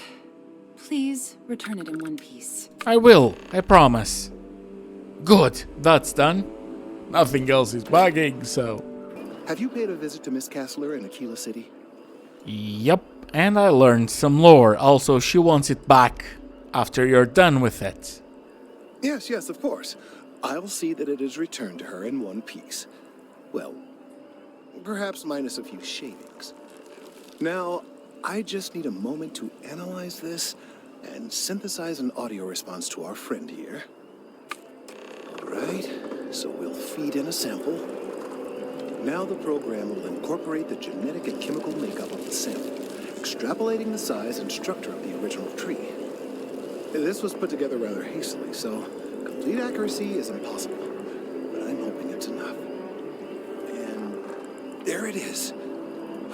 Please return it in one piece. I will, I promise. Good, that's done. Nothing else is bugging, so... Have you paid a visit to Miss Castler in Aquila City? Yep, and I learned some lore. Also, she wants it back after you're done with it. Yes, of course. I'll see that it is returned to her in one piece. Well, perhaps minus a few shavings. Now, I just need a moment to analyze this and synthesize an audio response to our friend here. All right, so we'll feed in a sample. Now the program will incorporate the genetic and chemical makeup of the sample, extrapolating the size and structure of the original tree. This was put together rather hastily, so complete accuracy is impossible, but I'm hoping it's enough. And there it is.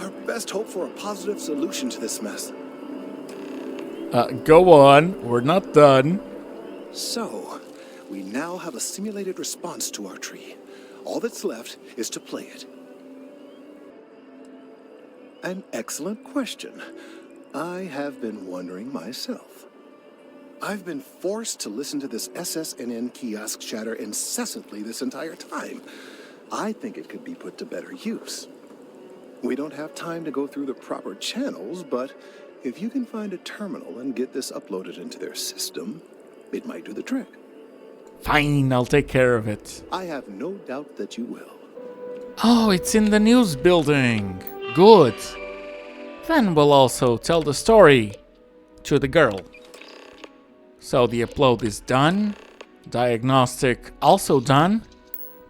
Our best hope for a positive solution to this mess. Go on, we're not done. So, we now have a simulated response to our tree. All that's left is to play it. An excellent question. I have been wondering myself. I've been forced to listen to this SSNN kiosk chatter incessantly this entire time. I think it could be put to better use. We don't have time to go through the proper channels, but if you can find a terminal and get this uploaded into their system, it might do the trick. Fine, I'll take care of it. I have no doubt that you will. Oh, it's in the news building. Good. Then we'll also tell the story to the girl. So the upload is done. Diagnostic also done.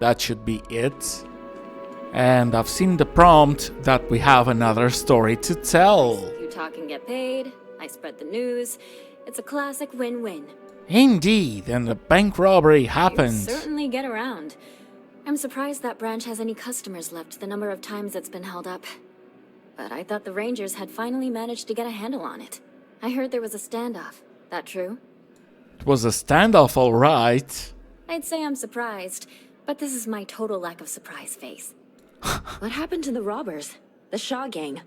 That should be it. And I've seen the prompt that we have another story to tell. You talk and get paid. I spread the news. It's a classic win-win. Indeed, and the bank robbery happened. You certainly get around. I'm surprised that branch has any customers left, the number of times it's been held up. But I thought the Rangers had finally managed to get a handle on it. I heard there was a standoff. That true? It was a standoff, all right. I'd say I'm surprised, but this is my total lack of surprise face. What happened to the robbers? The Shaw gang?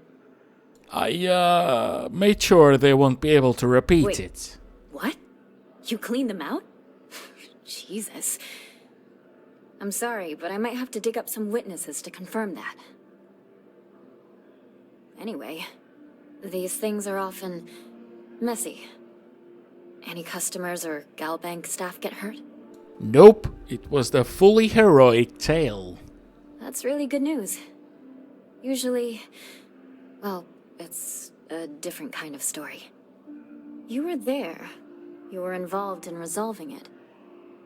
I, made sure they won't be able to repeat Wait, it. What? You cleaned them out? Jesus. I'm sorry, but I might have to dig up some witnesses to confirm that. Anyway, these things are often messy. Any customers or Galbank staff get hurt? Nope, it was the fully heroic tale. That's really good news. Usually, well, it's a different kind of story. You were there. You were involved in resolving it.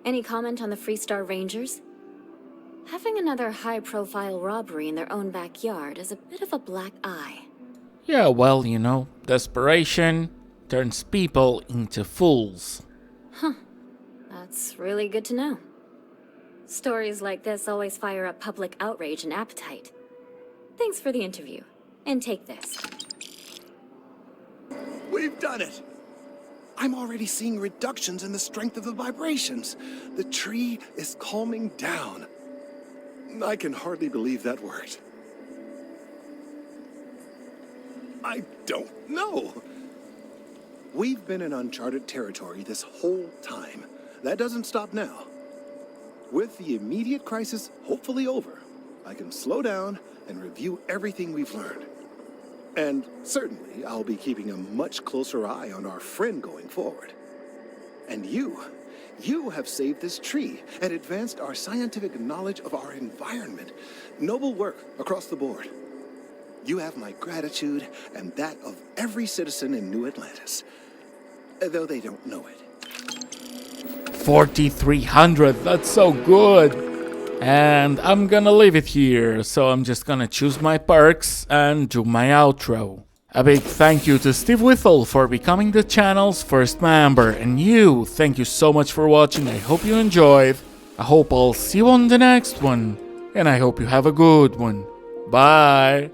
Any comment on the Freestar Rangers? Having another high-profile robbery in their own backyard is a bit of a black eye. Yeah, well, you know, desperation turns people into fools. Huh. That's really good to know. Stories like this always fire up public outrage and appetite. Thanks for the interview. And take this. We've done it! I'm already seeing reductions in the strength of the vibrations. The tree is calming down. I can hardly believe that worked. I don't know. We've been in uncharted territory this whole time. That doesn't stop now. With the immediate crisis hopefully over, I can slow down and review everything we've learned. And certainly, I'll be keeping a much closer eye on our friend going forward. And you have saved this tree and advanced our scientific knowledge of our environment. Noble work across the board. You have my gratitude and that of every citizen in New Atlantis, though they don't know it. 4,300, that's so good! And I'm gonna leave it here, so I'm just gonna choose my perks and do my outro. A big thank you to Steve Whittle for becoming the channel's first member, and you, thank you so much for watching. I hope you enjoyed. I hope I'll see you on the next one, and I hope you have a good one. Bye!